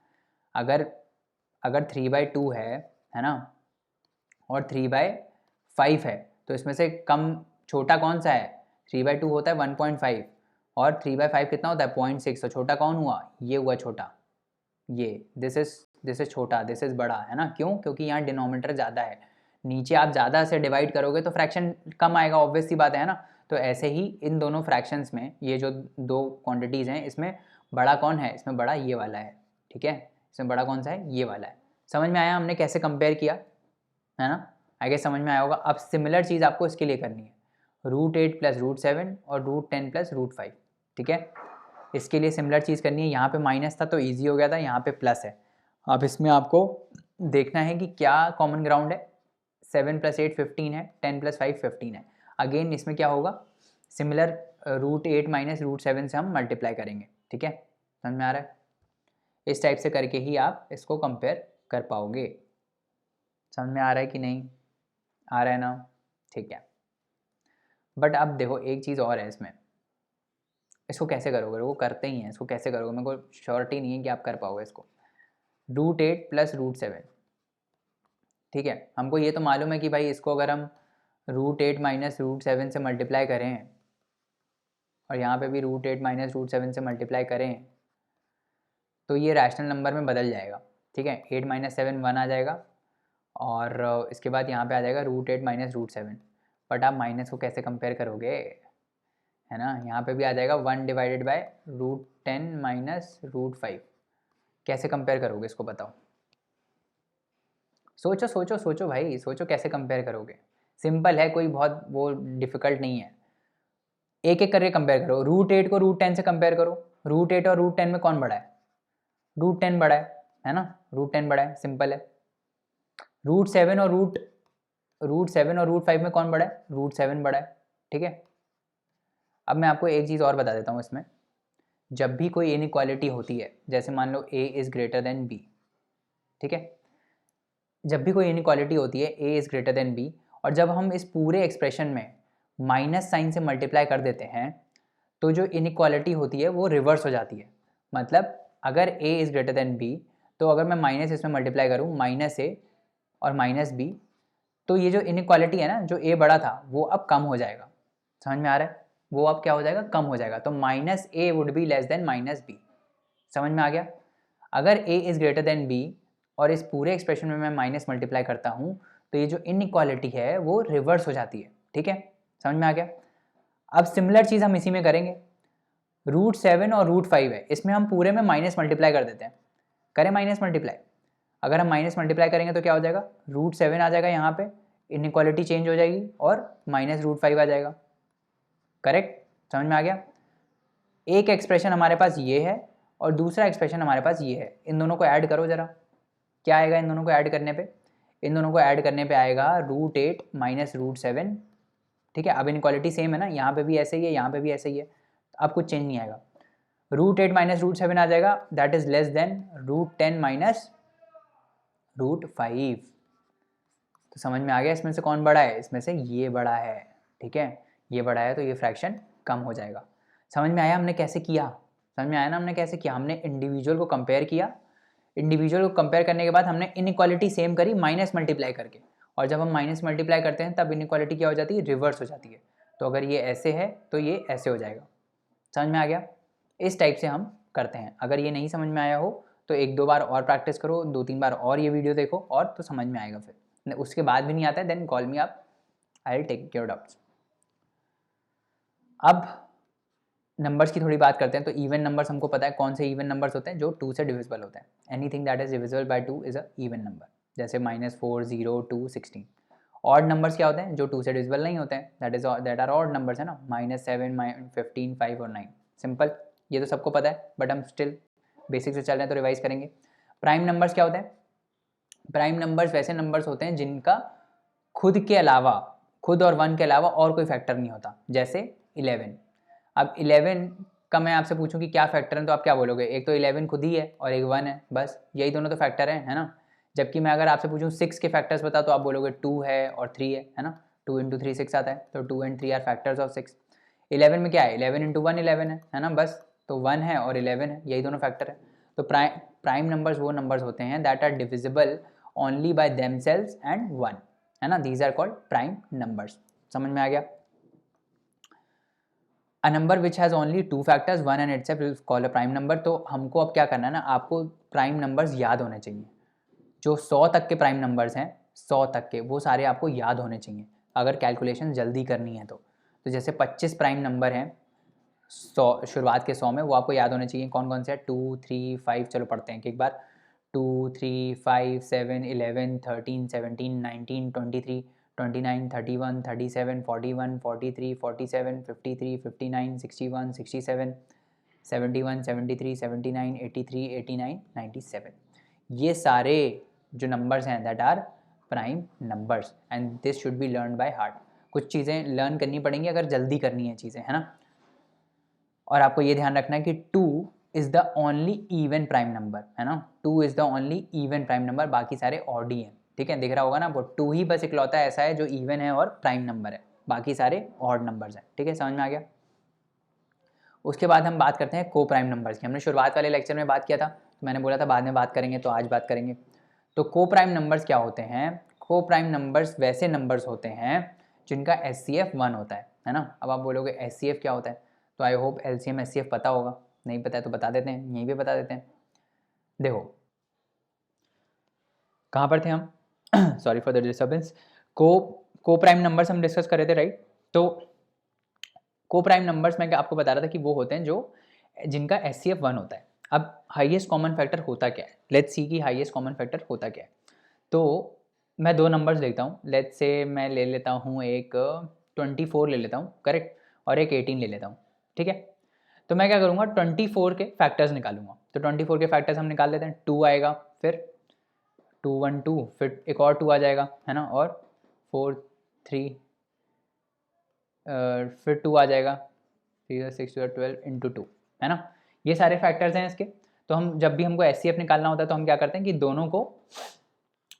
अगर अगर 3/2 है ना, और 3/5 है, तो इसमें से कम छोटा कौन सा है, 3/2 होता है 1.5, और 3/5 कितना होता है 0.6, तो छोटा कौन हुआ, ये हुआ छोटा, ये दिस इज छोटा, दिस इज बड़ा, है ना। क्यों, क्योंकि यहाँ डिनोमिनेटर ज़्यादा है, नीचे आप ज़्यादा से डिवाइड करोगे तो फ्रैक्शन कम आएगा, ऑब्वियस सी बात है ना। तो ऐसे ही इन दोनों फ्रैक्शंस में ये जो दो क्वांटिटीज़ हैं इसमें बड़ा कौन है, इसमें बड़ा ये वाला है, ठीक है, इसमें बड़ा कौन सा है, ये वाला है। समझ में आया हमने कैसे कंपेयर किया, है ना, आई गेस समझ में आया होगा। अब सिमिलर चीज़ आपको इसके लिए करनी है, √8 + √7 और √10 + √5, ठीक है। इसके लिए सिमिलर चीज़ करनी है, यहाँ पे माइनस था तो इजी हो गया था, यहाँ पे प्लस है। अब इसमें आपको देखना है कि क्या कॉमन ग्राउंड है, 7 + 8 15 है, 10 + 5 15 है। अगेन इसमें क्या होगा, सिमिलर √8 - √7 से हम मल्टीप्लाई करेंगे, ठीक है, समझ में आ रहा है। इस टाइप से करके ही आप इसको कंपेयर कर पाओगे। समझ में आ रहा है कि नहीं आ रहा है ना, ठीक है। बट अब देखो एक चीज़ और है इसमें, इसको कैसे करोगे, वो करते ही हैं, इसको कैसे करोगे मेरे को श्योरिटी नहीं है कि आप कर पाओगे इसको। √8 + √7, ठीक है, हमको ये तो मालूम है कि भाई इसको अगर हम √8 - √7 से मल्टीप्लाई करें, और यहाँ पे भी √8 - √7 से मल्टीप्लाई करें, तो ये रैशनल नंबर में बदल जाएगा, ठीक है। 8 - 7 1 आ जाएगा, और इसके बाद यहाँ पे आ जाएगा √8 - √7। बट आप माइनस को कैसे कंपेयर करोगे, है ना, यहाँ पे भी आ जाएगा 1/√10 - √5। कैसे कंपेयर करोगे इसको बताओ, सोचो सोचो सोचो भाई, सोचो कैसे कंपेयर करोगे। सिंपल है, कोई बहुत वो डिफ़िकल्ट नहीं है। एक एक करके कंपेयर करो, √8 को √10 से कंपेयर करो, √8 और √10 में कौन बड़ा है, √10 बड़ा है ना, √10 बड़ा है, सिंपल है। √7 और √5 में कौन बड़ा है, √7 बड़ा है, ठीक है। अब मैं आपको एक चीज़ और बता देता हूँ इसमें, जब भी कोई इनइक्वालिटी होती है, जैसे मान लो a is greater than b, ठीक है, जब भी कोई इनइक्वालिटी होती है a is greater than b, और जब हम इस पूरे एक्सप्रेशन में माइनस साइन से मल्टीप्लाई कर देते हैं, तो जो इनइक्वालिटी होती है वो रिवर्स हो जाती है। मतलब अगर a is greater than b, तो अगर मैं माइनस इसमें मल्टीप्लाई करूँ -a और -b, तो ये जो इनइक्वालिटी है ना, जो a बड़ा था वो अब कम हो जाएगा। समझ में आ रहा है, वो अब क्या हो जाएगा, कम हो जाएगा। तो -a would be less than -b। समझ में आ गया। अगर a is greater than b और इस पूरे एक्सप्रेशन में मैं माइनस मल्टीप्लाई करता हूँ, तो ये जो इनइक्वालिटी है वो रिवर्स हो जाती है, ठीक है, समझ में आ गया। अब सिमिलर चीज़ हम इसी में करेंगे, √7 और √5 है, इसमें हम पूरे में माइनस मल्टीप्लाई कर देते हैं, करें माइनस मल्टीप्लाई। अगर हम माइनस मल्टीप्लाई करेंगे तो क्या हो जाएगा, √7 आ जाएगा, यहाँ पे इनइक्वालिटी चेंज हो जाएगी और -√5 आ जाएगा, करेक्ट, समझ में आ गया। एक एक्सप्रेशन हमारे पास ये है और दूसरा एक्सप्रेशन हमारे पास ये है, इन दोनों को ऐड करो ज़रा, क्या आएगा इन दोनों को ऐड करने पे, इन दोनों को ऐड करने पे आएगा √8 - √7, ठीक है। अब इनइक्वालिटी सेम है ना, यहाँ पे भी ऐसे ही है, यहाँ पे भी ऐसे ही है, अब कुछ चेंज नहीं आएगा। √8 - √7 आ जाएगा, दैट इज लेस देन √10 - √5। तो समझ में आ गया इसमें से कौन बड़ा है, इसमें से ये बड़ा है, ठीक है, ये बड़ा है, तो ये फ्रैक्शन कम हो जाएगा। समझ में आया हमने कैसे किया, समझ में आया ना हमने कैसे किया, हमने इंडिविजुअल को कंपेयर किया, इंडिविजुअल को कंपेयर करने के बाद हमने इनइक्वालिटी सेम करी माइनस मल्टीप्लाई करके, और जब हम माइनस मल्टीप्लाई करते हैं तब इनइक्वालिटी क्या हो जाती है, रिवर्स हो जाती है। तो अगर ये ऐसे है तो ये ऐसे हो जाएगा। समझ में आ गया, इस टाइप से हम करते हैं। अगर ये नहीं समझ में आया हो तो 1-2 बार और प्रैक्टिस करो, 2-3 बार और ये वीडियो देखो, और तो समझ में आएगा। फिर उसके बाद भी नहीं आता है, then call me up, I will take your doubts. अब नंबर्स की थोड़ी बात करते हैं। तो इवन नंबर्स हमको पता है कौन से इवन नंबर्स होते हैं, जो 2 से डिविजिबल होते हैं। Anything that is divisible by 2 is a even number, जैसे -4 0 2 16। ऑड नंबर्स क्या होते हैं, जो 2 से डिविजिबल नहीं होते हैं, दैट आर ऑड नंबर्स, है ना, -7 15 5 और 9, सिंपल, ये तो सबको पता है, बट हम स्टिल बेसिक से चल रहे हैं तो रिवाइज करेंगे। प्राइम नंबर्स क्या होते हैं, प्राइम नंबर्स वैसे नंबर्स होते हैं जिनका खुद के अलावा, खुद और 1 के अलावा और कोई फैक्टर नहीं होता, जैसे 11। अब 11 का मैं आपसे पूछूं कि क्या फैक्टर है, तो आप क्या बोलोगे? एक तो 11 खुद ही है और एक 1 है, बस यही दोनों तो फैक्टर है ना। जबकि मैं अगर आपसे पूछूं 6 के फैक्टर्स बता, तो आप बोलोगे 2 है और 3 है ना। 2 × 3 6 आता है, तो 2 and 3 आर फैक्टर्स ऑफ 6। 11 में क्या है? 11 × 1 11 है ना, बस। तो 1 है और 11 है, यही दोनों फैक्टर है। तो प्राइम नंबर्स वो नंबर्स होते हैं that are divisible only by themselves and 1, है ना। These are called prime numbers. समझ में आ गया? A number which has only 2 factors 1 and itself is called a prime number. तो हमको अब क्या करना है ना, आपको प्राइम नंबर्स याद होने चाहिए। जो 100 तक के प्राइम नंबर्स हैं, 100 तक के, वो सारे आपको याद होने चाहिए अगर कैलकुलेशन जल्दी करनी है तो जैसे 25 प्राइम नंबर हैं 100, शुरुआत के 100 में, वो आपको याद होने चाहिए। कौन कौन से हैं? 2 3 5। चलो पढ़ते हैं एक बार। 2 3 5 7 11 13 17 19 23 29 31 37 41 43 47 53 59 61 67 71 73 79 83 89 97। ये सारे जो नंबर्स हैं that are prime numbers and this should be learn by heart. कुछ चीज़ें लर्न करनी पड़ेंगी अगर जल्दी करनी है चीज़ें, है ना। और आपको ये ध्यान रखना है कि 2 is the only even prime number, है ना। 2 is the only even prime number, बाकी सारे ऑड ही हैं, ठीक है। दिख रहा होगा ना आपको, 2 ही बस इकलौता ऐसा है जो इवन है और प्राइम नंबर है, बाकी सारे ऑड नंबर्स हैं, ठीक है। समझ में आ गया? उसके बाद हम बात करते हैं को प्राइम नंबर्स की। हमने शुरुआत वाले लेक्चर में बात किया था, तो मैंने बोला था बाद में बात करेंगे, तो आज बात करेंगे। तो को प्राइम नंबर्स क्या होते हैं? को प्राइम नंबर्स वैसे नंबर्स होते हैं जिनका HCF 1 होता है ना। अब आप बोलोगे HCF क्या होता है, तो आई होप LCM HCF पता होगा। नहीं पता है तो बता देते हैं, यहीं पे बता देते हैं। देखो कहाँ पर थे हम? Sorry for the disturbance. को प्राइम नंबर्स हम डिस्कस कर रहे थे, राइट। तो को प्राइम नंबर्स मैं आपको बता रहा था कि वो होते हैं जो जिनका HCF 1 होता है। अब हाईएस्ट कॉमन फैक्टर होता क्या है? लेट्स सी कि हाईएस्ट कॉमन फैक्टर होता क्या है। तो मैं दो नंबर्स लेता हूँ, लेट्स से मैं ले लेता हूँ एक 24 ले लेता हूँ, करेक्ट, और एक 18 ले लेता हूँ, ठीक है। तो मैं क्या करूँगा, 24 के फैक्टर्स निकालूंगा। तो 24 के फैक्टर्स हम निकाल लेते हैं। 2 आएगा, फिर 2 1 2, फिर एक और 2 आ जाएगा, है ना, और 4 3, फिर 2 आ जाएगा, 3 6 12 इंटू 2, है ना। ये सारे फैक्टर्स हैं इसके। तो हम जब भी हमको HCF निकालना होता है तो हम क्या करते हैं कि दोनों को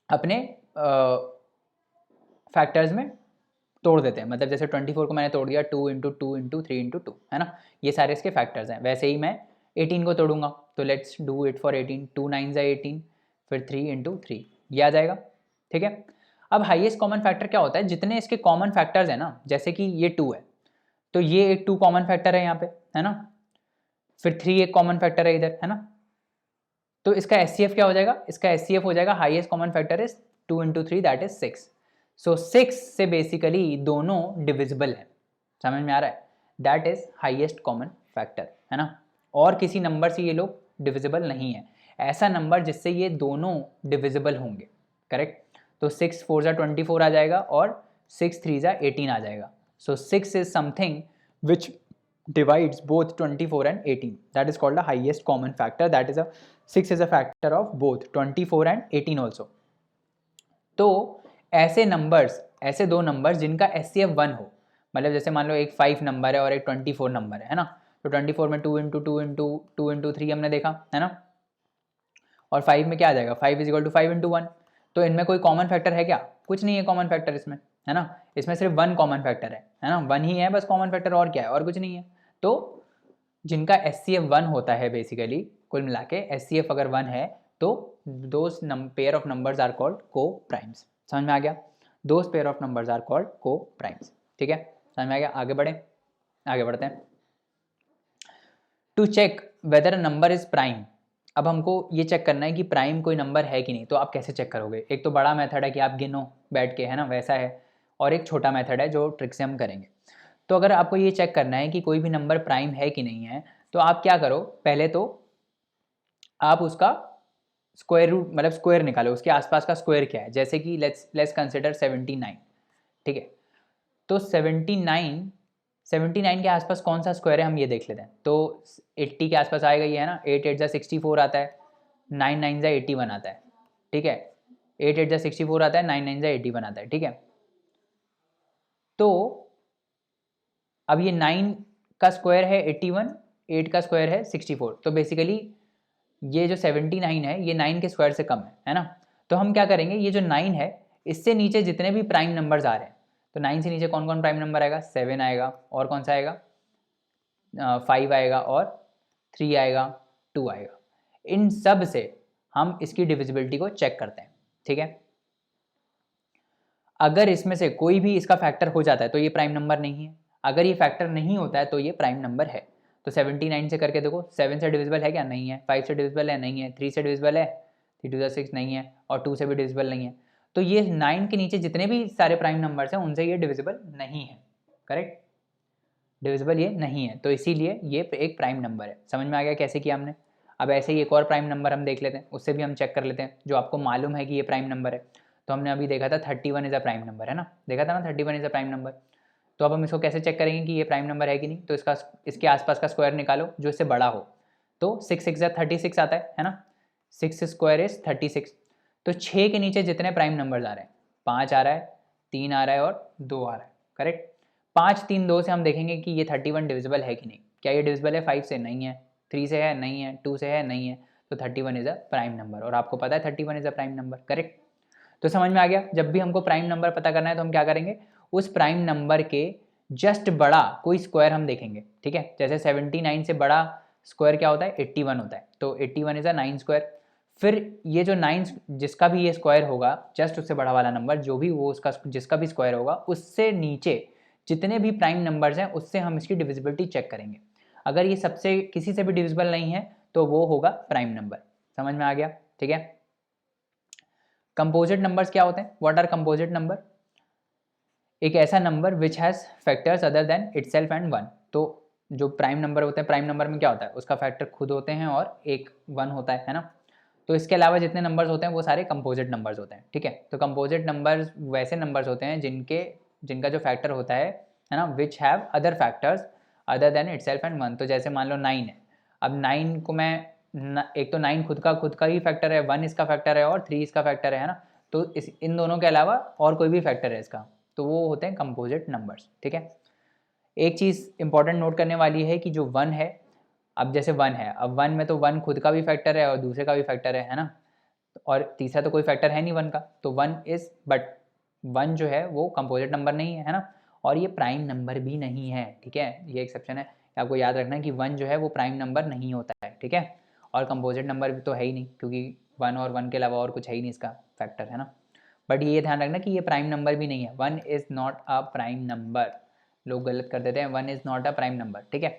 अपने फैक्टर्स में तोड़ देते हैं। मतलब जैसे 24 को मैंने तोड़ दिया 2 × 2 × 3 × 2, है ना। ये सारे इसके फैक्टर्स हैं। वैसे ही मैं 18 को तोड़ूंगा, तो लेट्स डू इट फॉर 18। 2 9 18, फिर 3 × 3, ये आ जाएगा, ठीक है। अब हाईएस्ट कॉमन फैक्टर क्या होता है? जितने इसके कॉमन फैक्टर्स हैं ना, जैसे कि ये 2 है, तो ये एक 2 कॉमन फैक्टर है यहाँ पे, है ना। फिर 3 एक कॉमन फैक्टर है इधर, है ना। तो इसका HCF क्या हो जाएगा? इसका HCF हो जाएगा highest common factor is 2 × 3 that is 6। सो 6 से बेसिकली दोनों डिविजिबल है। समझ में आ रहा है? That is highest common factor, है ना। और किसी नंबर से ये लोग डिविजिबल नहीं है। ऐसा नंबर जिससे ये दोनों डिविजिबल होंगे, करेक्ट। तो 6 4 ज़ा 24 आ जाएगा और 6 3 ज़ा 18 आ जाएगा। सो 6 is something which divides both 24 and 18. That is called the highest common factor. That is a 6 is a factor of both 24 and 18 also. तो ऐसे नंबर्स, ऐसे दो नंबर्स जिनका HCF 1 हो, मतलब जैसे मान लो एक 5 नंबर है और एक 24 नंबर है ना। तो 24 में 2 × 2 × 2 × 3 हमने देखा, है ना। और 5 में क्या आ जाएगा? 5 = 5 × 1। तो इनमें कोई कॉमन फैक्टर है क्या? कुछ नहीं है कॉमन फैक्टर इसमें, है ना। इसमें सिर्फ 1 कॉमन फैक्टर है ना। 1 ही है बस कॉमन फैक्टर, और क्या है? और कुछ नहीं है। तो जिनका HCF 1 होता है बेसिकली, कुल मिला के HCF अगर 1 है तो those pair of numbers are called coprimes. समझ में आ गया? Those pair of numbers are called coprimes, ठीक है। समझ में आ गया? आगे बढ़े, आगे बढ़ते हैं। To check whether a number is prime. अब हमको ये चेक करना है कि प्राइम कोई नंबर है कि नहीं। तो आप कैसे चेक करोगे? एक तो बड़ा मेथड है कि आप गिनो बैठ के, है ना, वैसा है। और एक छोटा मेथड है जो ट्रिक से हम करेंगे। तो अगर आपको ये चेक करना है कि कोई भी नंबर प्राइम है कि नहीं है, तो आप क्या करो, पहले तो आप उसका स्क्वायर रूट, मतलब स्क्वायर निकालो, उसके आसपास का स्क्वायर क्या है। जैसे कि लेट्स कंसिडर 79, ठीक है। तो 79 के आसपास कौन सा स्क्वायर है हम ये देख लेते हैं। तो 80 के आसपास आएगा ये, है ना। 8 8 ज़ा 64 आता है, 9 9 ज़ा 81 आता है, ठीक है। 8 8 ज़ा 64 आता है, 9 9 ज़ा 81 आता है, ठीक है। तो अब ये 9 का स्क्वायर है 81, 8 का स्क्वायर है 64, तो बेसिकली ये जो 79 है ये 9 के स्क्वायर से कम है ना। तो हम क्या करेंगे, ये जो 9 है इससे नीचे जितने भी प्राइम नंबर्स आ रहे हैं, तो 9 से नीचे कौन कौन प्राइम नंबर आएगा, 7 आएगा, और कौन सा आएगा, 5 आएगा, और 3 आएगा, 2 आएगा। इन सब से हम इसकी डिविजिबिलिटी को चेक करते हैं, ठीक है। अगर इसमें से कोई भी इसका फैक्टर हो जाता है तो ये प्राइम नंबर नहीं है, अगर ये फैक्टर नहीं होता है तो ये प्राइम नंबर है। तो 79 से करके देखो, 7 से डिविजिबल है क्या, नहीं है, 5 से डिविजिबल है, नहीं है, 3 से डिविजिबल है, 3 2 6 नहीं है, और 2 से भी डिविजिबल नहीं है। तो ये 9 के नीचे जितने भी सारे प्राइम नंबर्स हैं उनसे ये डिविजिबल नहीं है, करेक्ट, डिविजिबल ये नहीं है, तो इसीलिए ये एक प्राइम नंबर है। समझ में आ गया कैसे किया हमने। अब ऐसे ही एक और प्राइम नंबर हम देख लेते हैं, उससे भी हम चेक कर लेते हैं जो आपको मालूम है कि ये प्राइम नंबर है। तो हमने अभी देखा था 31 इज़ अ प्राइम नंबर, है ना, देखा था ना 31 इज़ अ प्राइम नंबर। तो अब हम इसको कैसे चेक करेंगे कि ये प्राइम नंबर है कि नहीं, तो इसके आसपास का स्क्वायर निकालो जो इससे बड़ा हो। तो 6 6 36 आता है ना, 6 स्क्वायर इज 36। तो 6 के नीचे जितने प्राइम नंबर्स आ रहे हैं, 5 आ रहा है, 3 आ रहा है, और 2 आ रहा है, करेक्ट। 5 3 2 से हम देखेंगे कि ये 31 डिविजिबल है कि नहीं। क्या ये डिविजिबल है 5 से, नहीं है, 3 से है, नहीं है, 2 से है, नहीं है, तो 31 इज़ अ प्राइम नंबर, और आपको पता है 31 is a prime number, correct. तो समझ में आ गया, जब भी हमको प्राइम नंबर पता करना है तो हम क्या करेंगे, उस प्राइम नंबर के जस्ट बड़ा कोई स्क्वायर हम देखेंगे, ठीक है। जैसे 79 से बड़ा स्क्वायर क्या होता है, 81 होता है, तो 81 इज़ अ 9 स्क्वायर। फिर ये जो 9 जिसका भी ये स्क्वायर होगा, जस्ट उससे बड़ा वाला नंबर जो भी वो उसका जिसका भी स्क्वायर होगा, उससे नीचे जितने भी प्राइम नंबर्स हैं उससे हम इसकी डिविजिबिलिटी चेक करेंगे। अगर ये सबसे किसी से भी डिविजिबल नहीं है तो वो होगा प्राइम नंबर। समझ में आ गया, ठीक है। कंपोजिट नंबर्स क्या होते हैं, व्हाट आर कंपोजिट नंबर, एक ऐसा number which has factors other than itself and one. तो जो प्राइम नंबर होते हैं, प्राइम नंबर में क्या होता है, उसका फैक्टर खुद होते हैं और एक 1 होता है ना। तो इसके अलावा जितने नंबर्स होते हैं वो सारे कंपोजिट नंबर्स होते हैं, ठीक है। तो कंपोजिट नंबर्स वैसे नंबर्स होते हैं जिनका जो फैक्टर होता है ना, which have other factors other than itself and one. तो जैसे मान लो 9 है, अब 9 को मैं एक तो 9 खुद का ही फैक्टर है, 1 इसका फैक्टर है, और 3 इसका फैक्टर है ना। तो इन दोनों के अलावा और कोई भी फैक्टर है इसका, तो वो होते हैं कंपोजिट नंबर्स, ठीक है। एक चीज़ इंपॉर्टेंट नोट करने वाली है कि जो 1 है, अब जैसे 1 है, अब 1 में तो 1 खुद का भी फैक्टर है और दूसरे का भी फैक्टर है ना, और तीसरा तो कोई फैक्टर है नहीं 1 का, तो 1 इज बट 1 जो है वो कंपोजिट नंबर नहीं है ना, और ये प्राइम नंबर भी नहीं है, ठीक है। ये एक्सेप्शन है, आपको याद रखना है कि 1 जो है वो प्राइम नंबर नहीं होता है, ठीक है। और कंपोजिट नंबर भी तो है ही नहीं, क्योंकि 1 और 1 के अलावा और कुछ है ही नहीं इसका फैक्टर, है ना। बट ये ध्यान रखना कि ये प्राइम नंबर भी नहीं है, 1 is not a prime number. लोग गलत कर देते हैं, 1 is not a prime number, ठीक है।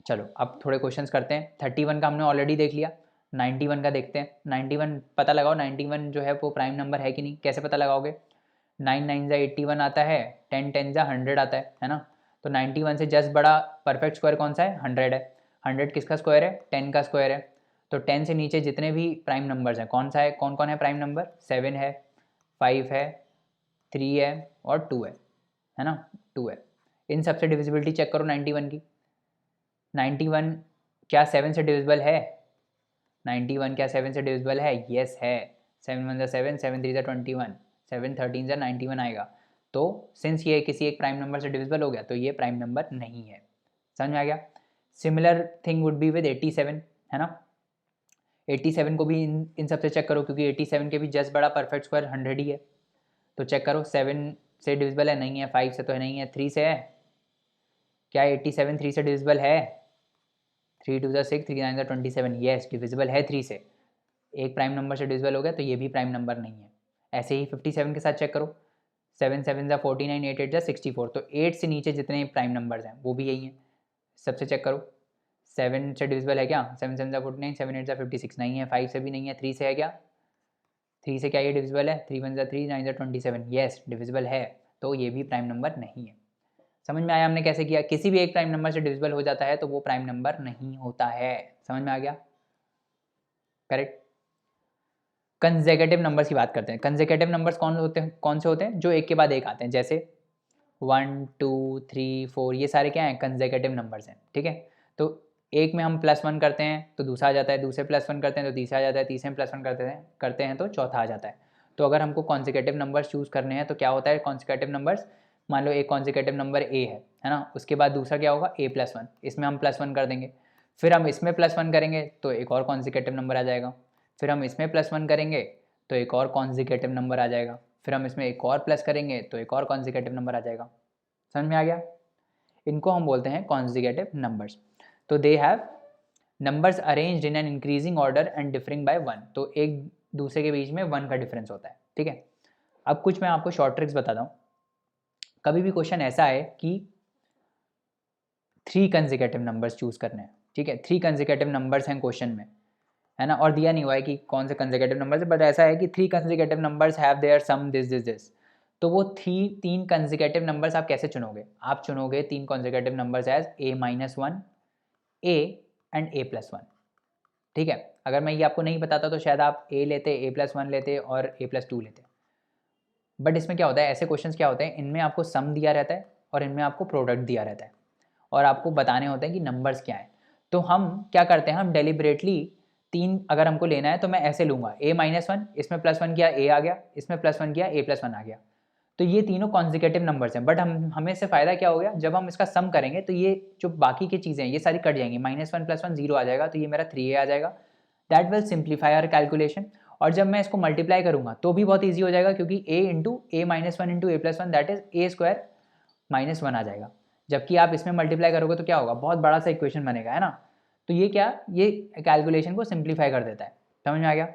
चलो अब थोड़े क्वेश्चंस करते हैं। 31 का हमने ऑलरेडी देख लिया, 91 का देखते हैं। 91 पता लगाओ, 91 जो है वो प्राइम नंबर है कि नहीं, कैसे पता लगाओगे, 9 9 जा 81 आता है, 10 10 जा 100 आता है ना। तो 91 से जस्ट बड़ा परफेक्ट स्क्वायर कौन सा है, 100 है। 100 किसका स्क्वायर है, 10 का स्क्वायर है। तो 10 से नीचे जितने भी प्राइम नंबर्स हैं कौन सा है, कौन कौन है प्राइम नंबर, 7 है, 5 है, 3 है, और 2 है ना, 2 है। इन सबसे डिविजिबिलिटी चेक करो 91 की। 91 क्या 7 से डिविजिबल है, 91 क्या 7 से डिविजिबल है, यस है। 7 1 7, 7 3 21, 7 13 91 आएगा। तो सिंस ये किसी एक प्राइम नंबर से डिविजिबल हो गया तो ये प्राइम नंबर नहीं है। समझ में आ गया। Similar thing would be with 87, है ना। 87 को भी इन सबसे चेक करो, क्योंकि 87 के भी जस्ट बड़ा परफेक्ट स्क्वायर 100 ही है। तो चेक करो 7 से डिविजिबल है, नहीं है, 5 से तो है नहीं है, 3 से है, क्या 87 3 से डिविजिबल है, 3 2 6, 3 9 27, येस डिविजिबल है 3 से। एक प्राइम नंबर से डिविजिबल हो गया तो ये भी प्राइम नंबर नहीं है। ऐसे ही 57 के साथ चेक करो, 7 7 जा 49, 8 8 जा 64, तो 8 से नीचे जितने प्राइम नंबर्स हैं वो भी यही हैं। सबसे चेक करो 7 से डिविजिबल है क्या, 7 7 जा 49, 7 8 जा 56, नहीं है, 5 से भी नहीं है, 3 से है क्या, 3 से क्या ये डिविजिबल है, 3 1 जा 3, 9 जा 27, येस डिविजिबल है। तो ये भी प्राइम नंबर नहीं है। समझ में आया हमने कैसे किया, किसी भी एक प्राइम नंबर से डिविजिबल हो जाता है तो वो प्राइम नंबर नहीं होता है। समझ में आ गया, करेक्ट। कंसेक्यूटिव नंबर्स की बात करते हैं। कंसेक्यूटिव नंबर्स कौन से होते हैं, जो एक के बाद एक आते हैं, जैसे 1 2 3 4, ये सारे क्या हैं, कंसेक्यूटिव नंबर्स हैं, ठीक है। तो एक में हम +1 करते हैं तो दूसरा आ जाता है, दूसरे +1 करते हैं तो तीसरा आ जाता है, तीसरे में +1 करते हैं तो चौथा आ जाता है। तो अगर हमको कॉन्सेक्यूटिव नंबर्स चूज़ करने हैं तो क्या होता है, कॉन्सेक्यूटिव नंबर्स मान लो एक कॉन्जिक्यूटिव नंबर ए है ना, उसके बाद दूसरा क्या होगा a+1, इसमें हम +1 कर देंगे, फिर हम इसमें +1 करेंगे तो एक और कॉन्जिक्यूटिव नंबर आ जाएगा, फिर हम इसमें +1 करेंगे तो एक और कॉन्जिक्यूटिव नंबर आ जाएगा, फिर हम इसमें एक और प्लस करेंगे तो एक और कॉन्जिक्यूटिव नंबर आ जाएगा। समझ में आ गया? इनको हम बोलते हैं कॉन्जिक्यूटिव नंबर्स। तो they have numbers arranged in an increasing order and differing by 1, तो एक दूसरे के बीच में 1 का डिफरेंस होता है, ठीक है। अब कुछ मैं आपको शॉर्ट ट्रिक्स बताता हूँ। कभी भी क्वेश्चन ऐसा है कि 3 कंसेक्यूटिव नंबर्स चूज करने हैं, ठीक है, 3 कंसेक्यूटिव नंबर्स हैं क्वेश्चन में, है ना, और दिया नहीं हुआ है कि कौन से कंसेक्यूटिव नंबर्स है, बट ऐसा है कि 3 consecutive numbers have their sum this, तो वो 3 कंसेक्यूटिव नंबर्स आप कैसे चुनोगे? आप चुनोगे 3 consecutive numbers as a-1, a and a+1, ठीक है। अगर मैं ये आपको नहीं बताता तो शायद आप a लेते, a+1 लेते और a+2 लेते, बट इसमें क्या होता है, ऐसे क्वेश्चंस क्या होते हैं, इनमें आपको सम दिया रहता है और इनमें आपको प्रोडक्ट दिया रहता है और आपको बताने होते हैं कि नंबर्स क्या हैं। तो हम क्या करते हैं, हम डेलिबरेटली 3 अगर हमको लेना है तो मैं ऐसे लूँगा a-1, इसमें +1 किया a आ गया, इसमें +1 किया a+1 आ गया, तो ये तीनों कॉन्जिक्यूटिव नंबर्स हैं। बट हमें इससे फ़ायदा क्या हो गया, जब हम इसका सम करेंगे तो ये जो बाकी की चीज़ें हैं ये सारी कट जाएंगी, -1 +1 0 आ जाएगा, तो ये मेरा 3a आ जाएगा। That will simplify our calculation. और जब मैं इसको मल्टीप्लाई करूँगा तो भी बहुत ईजी हो जाएगा, क्योंकि a - 1 into a+1 that is a² -1 आ जाएगा। जबकि आप इसमें मल्टीप्लाई करोगे तो क्या होगा, बहुत बड़ा सा इक्वेशन बनेगा, है ना। तो ये क्या, ये कैलकुलेशन को सिंप्लीफाई कर देता है। समझ में आ गया?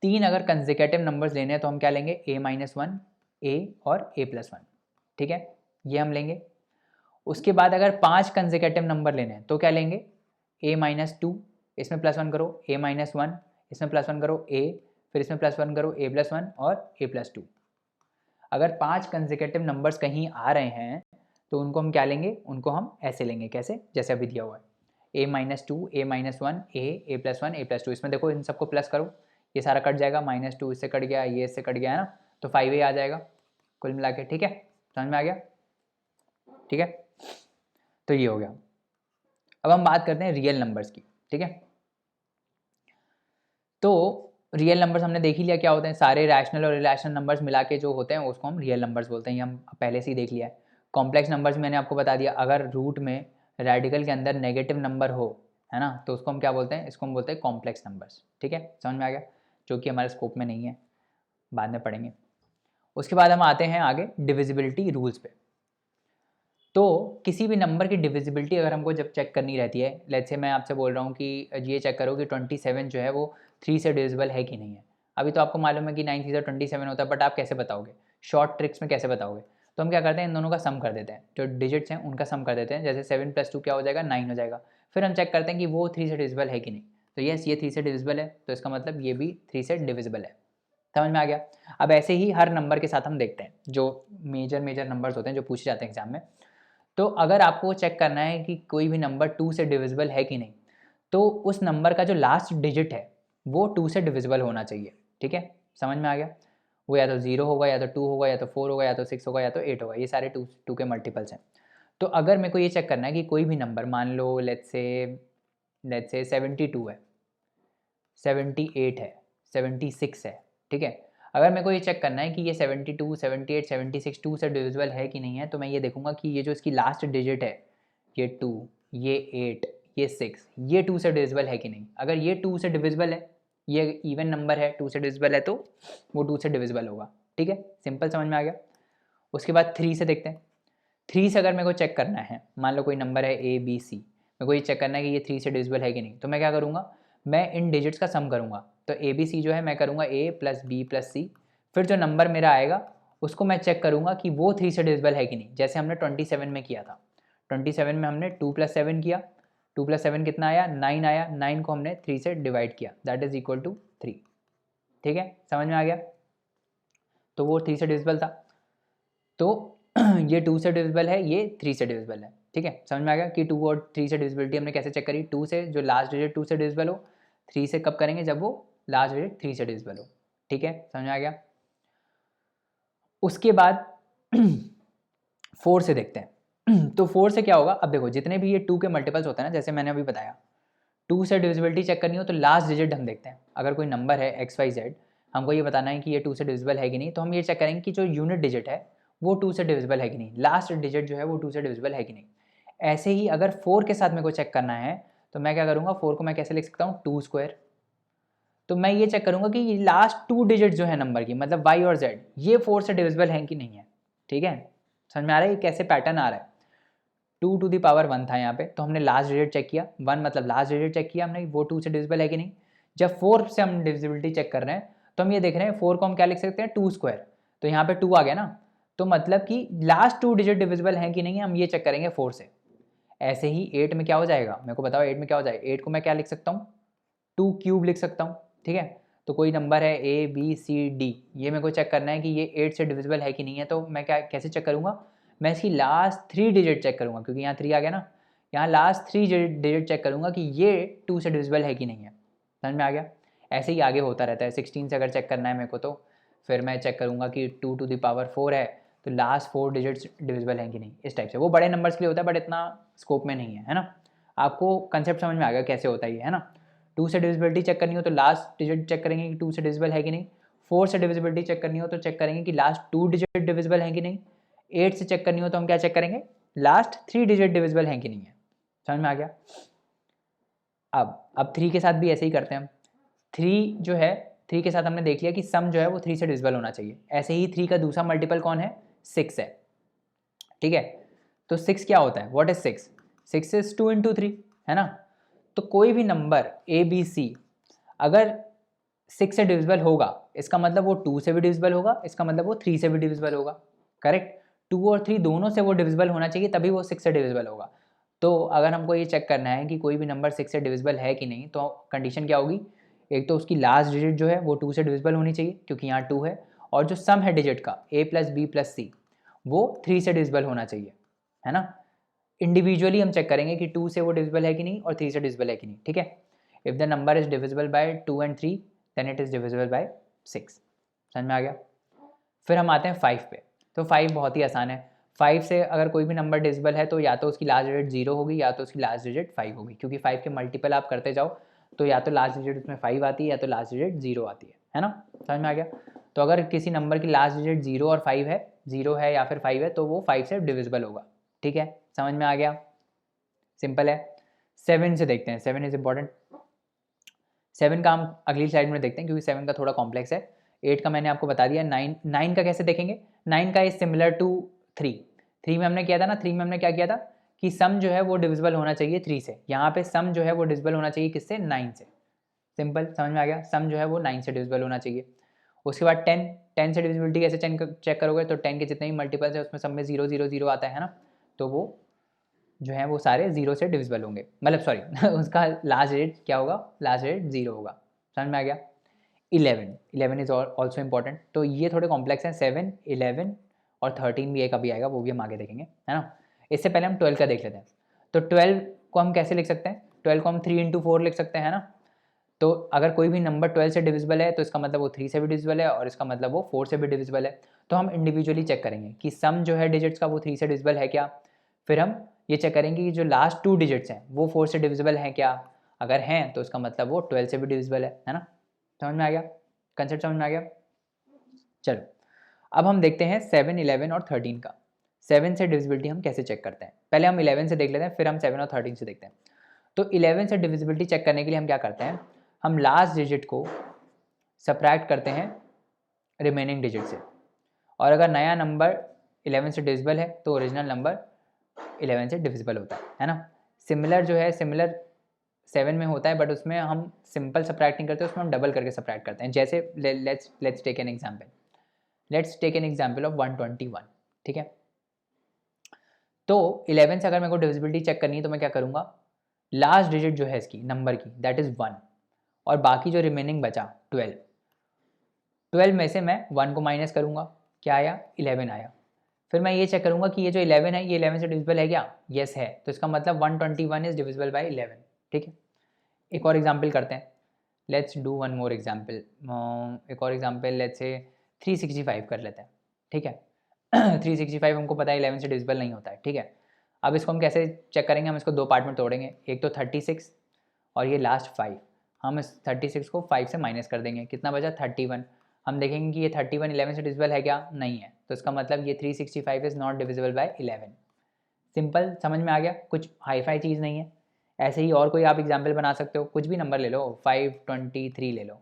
3 अगर कंसेक्यूटिव नंबर्स लेने हैं तो हम क्या लेंगे, a-1, a और a+1, ठीक है, ये हम लेंगे। उसके बाद अगर 5 कंसेक्यूटिव नंबर लेने हैं तो क्या लेंगे, a-2, इसमें +1 करो, a-1, इसमें +1 करो a, फिर इसमें +1 करो a+1 और a+2। अगर 5 कंसेक्यूटिव नंबर्स कहीं आ रहे हैं तो उनको हम क्या लेंगे, उनको हम ऐसे लेंगे, कैसे, जैसे अभी दिया हुआ है a-2, a-1, a+1, a+2, इसमें देखो इन सबको प्लस करो, ये सारा कट जाएगा, -2 इससे कट गया, ये इससे कट गया, है ना, तो 5a आ जाएगा कुल मिला के, ठीक है। समझ में आ गया? ठीक है, तो ये हो गया। अब हम बात करते हैं रियल नंबर्स की, ठीक है। तो रियल नंबर्स हमने देख ही लिया क्या होते हैं, सारे रैशनल और इरेशनल नंबर्स मिला के जो होते हैं उसको हम रियल नंबर्स बोलते हैं, ये हम पहले से ही देख लिया है। कॉम्प्लेक्स नंबर्स मैंने आपको बता दिया, अगर रूट में रेडिकल के अंदर नेगेटिव नंबर हो, है ना, तो उसको हम क्या बोलते हैं, इसको हम बोलते हैं कॉम्प्लेक्स नंबर्स, ठीक है। समझ में आ गया? जो कि हमारे स्कोप में नहीं है, बाद में पढ़ेंगे। उसके बाद हम आते हैं आगे डिविजिबिलिटी रूल्स पे। तो किसी भी नंबर की डिविजिबिलिटी अगर हमको जब चेक करनी रहती है, लेट्स से मैं आपसे बोल रहा हूँ कि ये चेक करो कि 27 जो है वो 3 से डिविजिबल है कि नहीं है। अभी तो आपको मालूम है कि 9 3 27 होता है, बट आप कैसे बताओगे, शॉर्ट ट्रिक्स में कैसे बताओगे? तो हम क्या करते हैं, इन दोनों का सम कर देते हैं, जो डिजिट्स हैं उनका सम कर देते हैं, जैसे 7 + 2 क्या हो जाएगा, 9 हो जाएगा। फिर हम चेक करते हैं कि वो 3 से डिविजिबल है कि नहीं, तो यस ये 3 से डिविजिबल है, तो इसका मतलब ये भी 3 से डिविजिबल है। समझ में आ गया? अब ऐसे ही हर नंबर के साथ हम देखते हैं, जो मेजर नंबर्स होते हैं जो पूछे जाते हैं एग्जाम में। तो अगर आपको चेक करना है कि कोई भी नंबर 2 से डिविजिबल है कि नहीं, तो उस नंबर का जो लास्ट डिजिट है वो 2 से डिविजिबल होना चाहिए, ठीक है। समझ में आ गया? वो या तो 0 होगा, या तो 2 होगा, या तो 4 होगा, या तो 6 होगा, या तो 8 होगा, ये सारे 2 के मल्टीपल्स हैं। तो अगर मेरे को ये चेक करना है कि कोई भी नंबर, मान लो लेट्स से 72 है, 78 है, 76 है, ठीक है। अगर मेरे को ये चेक करना है कि ये 72, 78, 76 2 से डिविजिबल है कि नहीं है, तो मैं ये देखूंगा कि ये जो इसकी लास्ट डिजिट है, ये 2, ये 8, ये 6, ये 2 से डिविजिबल है कि नहीं। अगर ये 2 से डिविजिबल है, ये इवन नंबर है, 2 से डिविजिबल है, तो वो 2 से डिविजिबल होगा, ठीक है। सिंपल, समझ में आ गया? उसके बाद 3 से देखते हैं। 3 से अगर मेरे को चेक करना है, मान लो कोई नंबर है ABC, मेरे को ये चेक करना है कि ये 3 से डिविजिबल है कि नहीं, तो मैं क्या करूँगा, मैं इन डिजिट्स का सम करूँगा। तो ABC जो है मैं करूँगा A + B + C, फिर जो नंबर मेरा आएगा उसको मैं चेक करूँगा कि वो 3 से डिविजिबल है कि नहीं, जैसे हमने 27 में किया था। 27 में हमने 2 + 7 किया, 2 + 7 कितना आया, 9 आया, 9 को हमने 3 से डिवाइड किया, दैट इज इक्वल टू 3, ठीक है। समझ में आ गया? तो वो 3 से डिविजिबल था, तो ये 2 से डिविजिबल है, ये 3 से डिविजिबल है, ठीक है। समझ में आ गया कि 2 और 3 से डिविजिबिलिटी हमने कैसे चेक करी, 2 से जो लास्ट डिजिट 2 से डिविजिबल हो, 3 से कब करेंगे, जब वो लास्ट डिजिट 3 से डिविजिबल हो, ठीक है। समझ में आ गया? उसके बाद 4 से देखते हैं। तो 4 से क्या होगा, अब देखो जितने भी ये 2 के मल्टीपल्स होते हैं ना, जैसे मैंने अभी बताया, 2 से डिविजिबिलिटी चेक करनी हो तो लास्ट डिजिट हम देखते हैं। अगर कोई नंबर है XYZ, हमको ये बताना है कि ये 2 से डिविजिबल है कि नहीं, तो हम ये चेक करेंगे कि जो यूनिट डिजिट है वो 2 से डिविजिबल है कि नहीं, लास्ट डिजिट जो है वो 2 से डिविजिबल है कि नहीं। ऐसे ही अगर 4 के साथ मेरे को चेक करना है तो मैं क्या करूँगा, 4 को मैं कैसे लिख सकता हूँ, 2 स्क्वायर। तो मैं ये चेक करूँगा कि लास्ट 2 डिजिट जो है नंबर की, मतलब वाई और जेड, ये 4 से डिविजिबल हैं कि नहीं है। ठीक है, समझ में आ रहा है ये कैसे पैटर्न आ रहा है। 2 टू दी पावर 1 था यहाँ पे, तो हमने लास्ट डिजिट चेक किया, 1 मतलब लास्ट डिजिट चेक किया हमने, वो 2 से डिविजिबल है कि नहीं। जब 4 से हम डिविजिबिलिटी चेक कर रहे हैं तो हम ये देख रहे हैं 4 को हम क्या लिख सकते हैं, 2 स्क्वायर। तो यहाँ पे 2 आ गया ना, तो मतलब कि लास्ट 2 डिजिट डिविजिबल हैं कि नहीं, हम ये चेक करेंगे 4 से। ऐसे ही 8 में क्या हो जाएगा, मेरे को बताओ 8 में क्या हो जाएगा। 8 को मैं क्या लिख सकता हूँ, 2 क्यूब लिख सकता हूँ। ठीक है, तो कोई नंबर है ए बी सी डी, ये मेरे को चेक करना है कि ये 8 से डिविजिबल है कि नहीं है। तो मैं क्या कैसे चेक करूँगा, मैं इसकी लास्ट 3 डिजिट चेक करूँगा, क्योंकि यहाँ 3 आ गया ना, यहाँ लास्ट 3 डिजिट चेक करूँगा कि ये 2 से डिविजिबल है कि नहीं है। समझ में आ गया। ऐसे ही आगे होता रहता है। 16 से अगर चेक करना है मेरे को, तो फिर मैं चेक करूँगा कि 2 टू द पावर 4 है, तो लास्ट 4 डिजिट्स डिविजिबल हैं कि नहीं, इस टाइप से। वो बड़े नंबर्स के लिए होता है, बट इतना स्कोप में नहीं है ना। आपको कंसेप्ट समझ में आ गया कैसे होता है ये, है ना। 2 से डिविजिबिलिटी चेक करनी हो तो लास्ट डिजिट चेक करेंगे कि 2 से डिविजिबल है कि नहीं। 4 से डिविजिबिलिटी चेक करनी हो तो चेक करेंगे कि लास्ट 2 डिजिट डिविजिबल है कि नहीं। 8 से चेक करनी हो तो हम क्या चेक करेंगे, लास्ट 3 डिजिट डिविजिबल हैं कि नहीं है। समझ में आ गया। अब 3 के साथ भी ऐसे ही करते हैं हम। 3 जो है, 3 के साथ हमने देख लिया कि सम जो है वो 3 से डिविजिबल होना चाहिए। ऐसे ही 3 का दूसरा मल्टीपल कौन है, 6 है। ठीक है, तो 6 क्या होता है, व्हाट इज 6, 6 इज 2 इंटू 3, है ना। तो कोई भी नंबर ए बी सी अगर 6 से डिविजिबल होगा, इसका मतलब वो 2 से भी डिविजिबल होगा, इसका मतलब वो 3 से भी डिविजिबल होगा। करेक्ट, 2 और 3 दोनों से वो डिविजिबल होना चाहिए, तभी वो 6 से डिविजिबल होगा। तो अगर हमको ये चेक करना है कि कोई भी नंबर 6 से डिविजिबल है कि नहीं, तो कंडीशन क्या होगी, एक तो उसकी लास्ट डिजिट जो है वो 2 से डिविजिबल होनी चाहिए, क्योंकि यहाँ 2 है, और जो सम है डिजिट का a प्लस बी प्लस सी, वो 3 से डिविजिबल होना चाहिए, है ना। इंडिविजुअली हम चेक करेंगे कि 2 से वो डिविजिबल है कि नहीं और 3 से डिविजिबल है कि नहीं। ठीक है, if the number is divisible by 2 and 3 then it is divisible by 6। समझ में आ गया। फिर हम आते हैं 5 पे। तो 5 बहुत ही आसान है। 5 से अगर कोई भी नंबर डिविजिबल है तो या तो उसकी लास्ट डिजिट 0 होगी या तो उसकी लास्ट डिजिट 5 होगी, क्योंकि 5 के मल्टीपल आप करते जाओ तो या तो लास्ट डिजिट उसमें 5 आती है या तो लास्ट डिजिट 0 आती है ना। समझ में आ गया। तो अगर किसी नंबर की लास्ट डिजिट 0 और 5 है, 0 है या फिर 5 है, तो वो 5 से डिविजिबल होगा। ठीक है, समझ में आ गया, सिंपल है। 7 से देखते हैं, 7 इज इंपॉर्टेंट। 7 का हम अगली स्लाइड में देखते हैं, क्योंकि 7 का थोड़ा कॉम्प्लेक्स है। 8 का मैंने आपको बता दिया। 9 का कैसे देखेंगे, 9 का इज सिमिलर टू 3 में हमने किया था ना, 3 में हमने क्या किया था कि सम जो है वो डिविजिबल होना चाहिए 3 से। यहाँ पे सम जो है वो डिविजिबल होना चाहिए किससे, 9 से। सिंपल, समझ में आ गया। सम जो है वो 9 से डिविजिबल होना चाहिए। उसके बाद 10 से डिविजिबिलिटी कैसे चेक करोगे, तो 10 के जितने भी मल्टीपल्स है उसमें सब में 0 0 0 आता है ना, तो वो जो है वो सारे 0 से डिविजिबल होंगे, मतलब सॉरी उसका लास्ट डिजिट क्या होगा, लास्ट डिजिट 0 होगा। समझ में आ गया। 11 इज ऑल्सो इंपॉर्टेंट। तो ये थोड़े कॉम्प्लेक्स हैं। 7, 11 और 13 भी एक अभी आएगा, वो भी हम आगे देखेंगे, है ना। इससे पहले हम 12 का देख लेते हैं। तो 12 को हम कैसे लिख सकते हैं, 12 को हम 3 इंटू 4 लिख सकते हैं ना। तो अगर कोई भी नंबर 12 से डिविजिबल है तो इसका मतलब वो 3 से भी डिविजिबल है, और इसका मतलब वो 4 से भी डिविजिबल है। तो हम इंडिविजुअली चेक करेंगे कि सम जो है डिजिट्स का वो 3 से डिविजिबल है क्या। फिर हम ये चेक करेंगे कि जो लास्ट 2 डिजिट्स हैं वो 4 से डिविजिबल हैं क्या। अगर हैं तो इसका मतलब वो 12 से भी डिविजिबल है ना। समझ में आ गया, कंसेप्ट समझ में आ गया। चलो अब हम देखते हैं 7, 11 और 13 का। 7 से डिविजिबिलिटी हम कैसे चेक करते हैं, पहले हम 11 से देख लेते हैं, फिर हम 7 और 13 से देखते हैं। तो 11 से डिविजिबिलिटी चेक करने के लिए हम क्या करते हैं, हम लास्ट डिजिट को सब्ट्रैक्ट करते हैं रिमेनिंग डिजिट से, और अगर नया नंबर 11 से डिविजिबल है तो ओरिजिनल नंबर 11 से डिविजिबल होता है ना। सिमिलर जो है, सिमिलर 7 में होता है, बट उसमें हम सिंपल सब्ट्रैक्ट नहीं करते, उसमें हम डबल करके सब्ट्रैक्ट करते हैं। जैसे let's take an example, let's take an example of 121। ठीक है, तो 11 से अगर मेरे को डिविजिबिलिटी चेक करनी है तो मैं क्या करूँगा, लास्ट डिजिट जो है इसकी नंबर की दैट इज़ 1, और बाकी जो रिमेनिंग बचा 12 में से मैं 1 को माइनस करूँगा, क्या आया, 11 आया। फिर मैं ये चेक करूँगा कि ये जो 11 है ये 11 से डिविजिबल है क्या, यस है, तो इसका मतलब 121 इज डिविजिबल बाय 11। ठीक है, एक और एग्जांपल करते हैं, let's do one more example. एक और एग्जांपल लेट्स से 365 कर लेते हैं। ठीक है 365 हमको पता है 11 से डिविजिबल नहीं होता है। ठीक है, अब इसको हम कैसे चेक करेंगे, हम इसको दो पार्ट में तोड़ेंगे, एक तो 36 और ये लास्ट 5। हम इस 36 को 5 से माइनस कर देंगे, कितना बचा 31। हम देखेंगे कि ये 31 11 से डिविजिबल है क्या, नहीं है, तो इसका मतलब ये 365 is not divisible by 11। Simple, समझ में आ गया, कुछ हाई फाई चीज़ नहीं है। ऐसे ही और कोई आप एग्जाम्पल बना सकते हो, कुछ भी नंबर ले लो, 523 ले लो,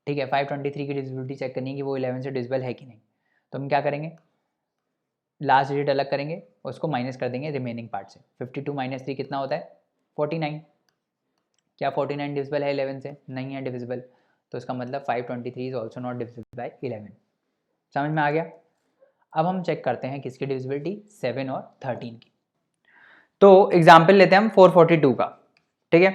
ठीक है, 523 की डिविजिबिलिटी चेक करनी है कि वो 11 से डिविजिबल है कि नहीं। तो हम क्या करेंगे, लास्ट डिजिट अलग करेंगे, उसको माइनस कर देंगे रिमेनिंग पार्ट से। 52 माइनस 3 कितना होता है, 49। क्या 49 डिविजिबल है 11 से, नहीं है डिविजिबल, तो इसका मतलब 523 is also not divisible by 11। समझ में आ गया। अब हम चेक करते हैं किसकी डिविजिबिलिटी, 7 और 13 की। तो एग्जाम्पल लेते हैं हम 442 का, ठीक है।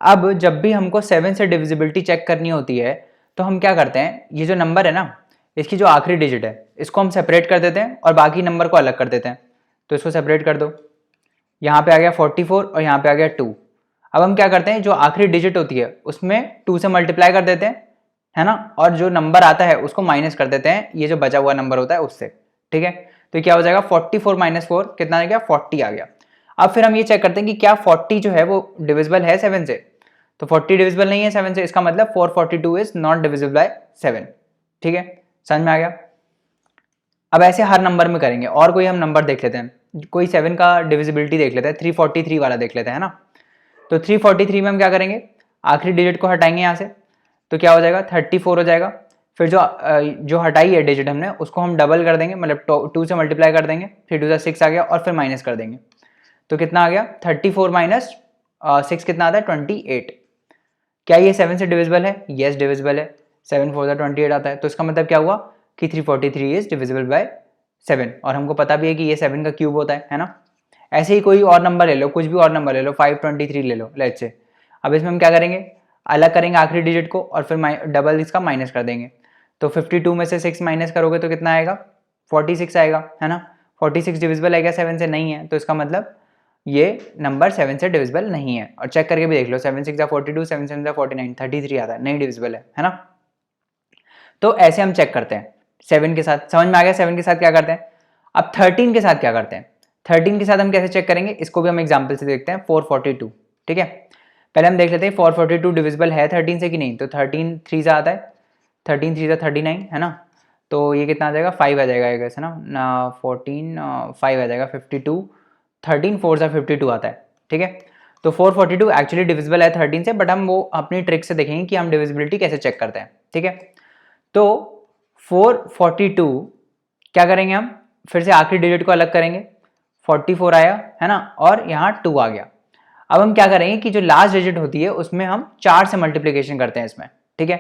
अब जब भी हमको 7 से डिविजिबिलिटी चेक करनी होती है तो हम क्या करते हैं, ये जो नंबर है ना, इसकी जो आखिरी डिजिट है इसको हम सेपरेट कर देते हैं और बाकी नंबर को अलग कर देते हैं। तो इसको सेपरेट कर दो, यहाँ पे आ गया 44 और यहाँ पे आ गया 2। अब हम क्या करते हैं, जो आखिरी डिजिट होती है उसमें 2 से मल्टीप्लाई कर देते हैं, है ना, और जो नंबर आता है उसको माइनस कर देते हैं, ये जो बचा हुआ नंबर होता है उससे, ठीक है। तो क्या हो जाएगा, 44 माइनस 4 कितना आ गया, 40 आ गया। अब फिर हम ये चेक करते हैं कि क्या 40 जो है वो डिविजिबल है 7 से, तो 40 डिविजिबल नहीं है 7 से, इसका मतलब 442 इज नॉट डिविजिबल बाय 7, ठीक है, समझ में आ गया। अब ऐसे हर नंबर में करेंगे। और कोई हम नंबर देख लेते हैं, कोई 7 का डिविजिबिलिटी देख लेते हैं, 343 वाला देख लेते हैं, है ना। तो 343 में हम क्या करेंगे, आखिरी डिजिट को हटाएंगे यहाँ से, तो क्या हो जाएगा, 34 हो जाएगा। फिर जो हटाई है डिजिट हमने उसको हम डबल कर देंगे, मतलब 2 से मल्टीप्लाई कर देंगे, 3 2 6 आ गया, और फिर माइनस कर देंगे, तो कितना आ गया, 34 माइनस 6 कितना आता है, 28। क्या ये 7 से डिविजिबल है, यस डिविजिबल है, 7 4 28 आता है। तो इसका मतलब क्या हुआ कि 343 इज डिविजिबल बाय 7, और हमको पता भी है कि ये 7 का क्यूब होता है ना। ऐसे ही कोई और नंबर ले लो, कुछ भी और नंबर ले लो, 523 ले लो लेट्स से। अब इसमें हम क्या करेंगे, अलग करेंगे आखिरी डिजिट को और फिर डबल इसका माइनस कर देंगे। तो 52 में से 6 माइनस करोगे तो कितना आएगा, 46 आएगा, है ना। 46 डिविजिबल है क्या 7 से, नहीं है, तो इसका मतलब ये नंबर 7 से डिविजिबल नहीं है। और चेक करके भी देख लो, 7 6 42, 7 7 49, 33 आता है, नहीं डिविजिबल है ना। तो ऐसे हम चेक करते हैं 7 के साथ, समझ में आ गया। 7 के साथ क्या करते हैं, अब 13 के साथ क्या करते हैं, 13 के साथ हम कैसे चेक करेंगे, इसको भी हम एग्जाम्पल से देखते हैं। 442, ठीक है, पहले हम देख लेते हैं 442 डिविजिबल है 13 से कि नहीं। तो 13 3 से आता है, 13 3 से 39, है ना। तो ये कितना आ जाएगा, 5 आ जाएगा है ना, 14 5 आ जाएगा, 52 13 4 से 52 आता है, ठीक है। तो 442 एक्चुअली डिविजिबल है 13 से, बट हम वो अपनी ट्रिक से देखेंगे कि हम डिविजिबिलिटी कैसे चेक करते हैं, ठीक है। तो 442 क्या करेंगे हम, फिर से आखिरी डिजिट को अलग करेंगे, 44 आया, है ना, और यहाँ 2 आ गया। अब हम क्या करेंगे कि जो लास्ट डिजिट होती है उसमें हम 4 से मल्टीप्लीकेशन करते हैं इसमें, ठीक है।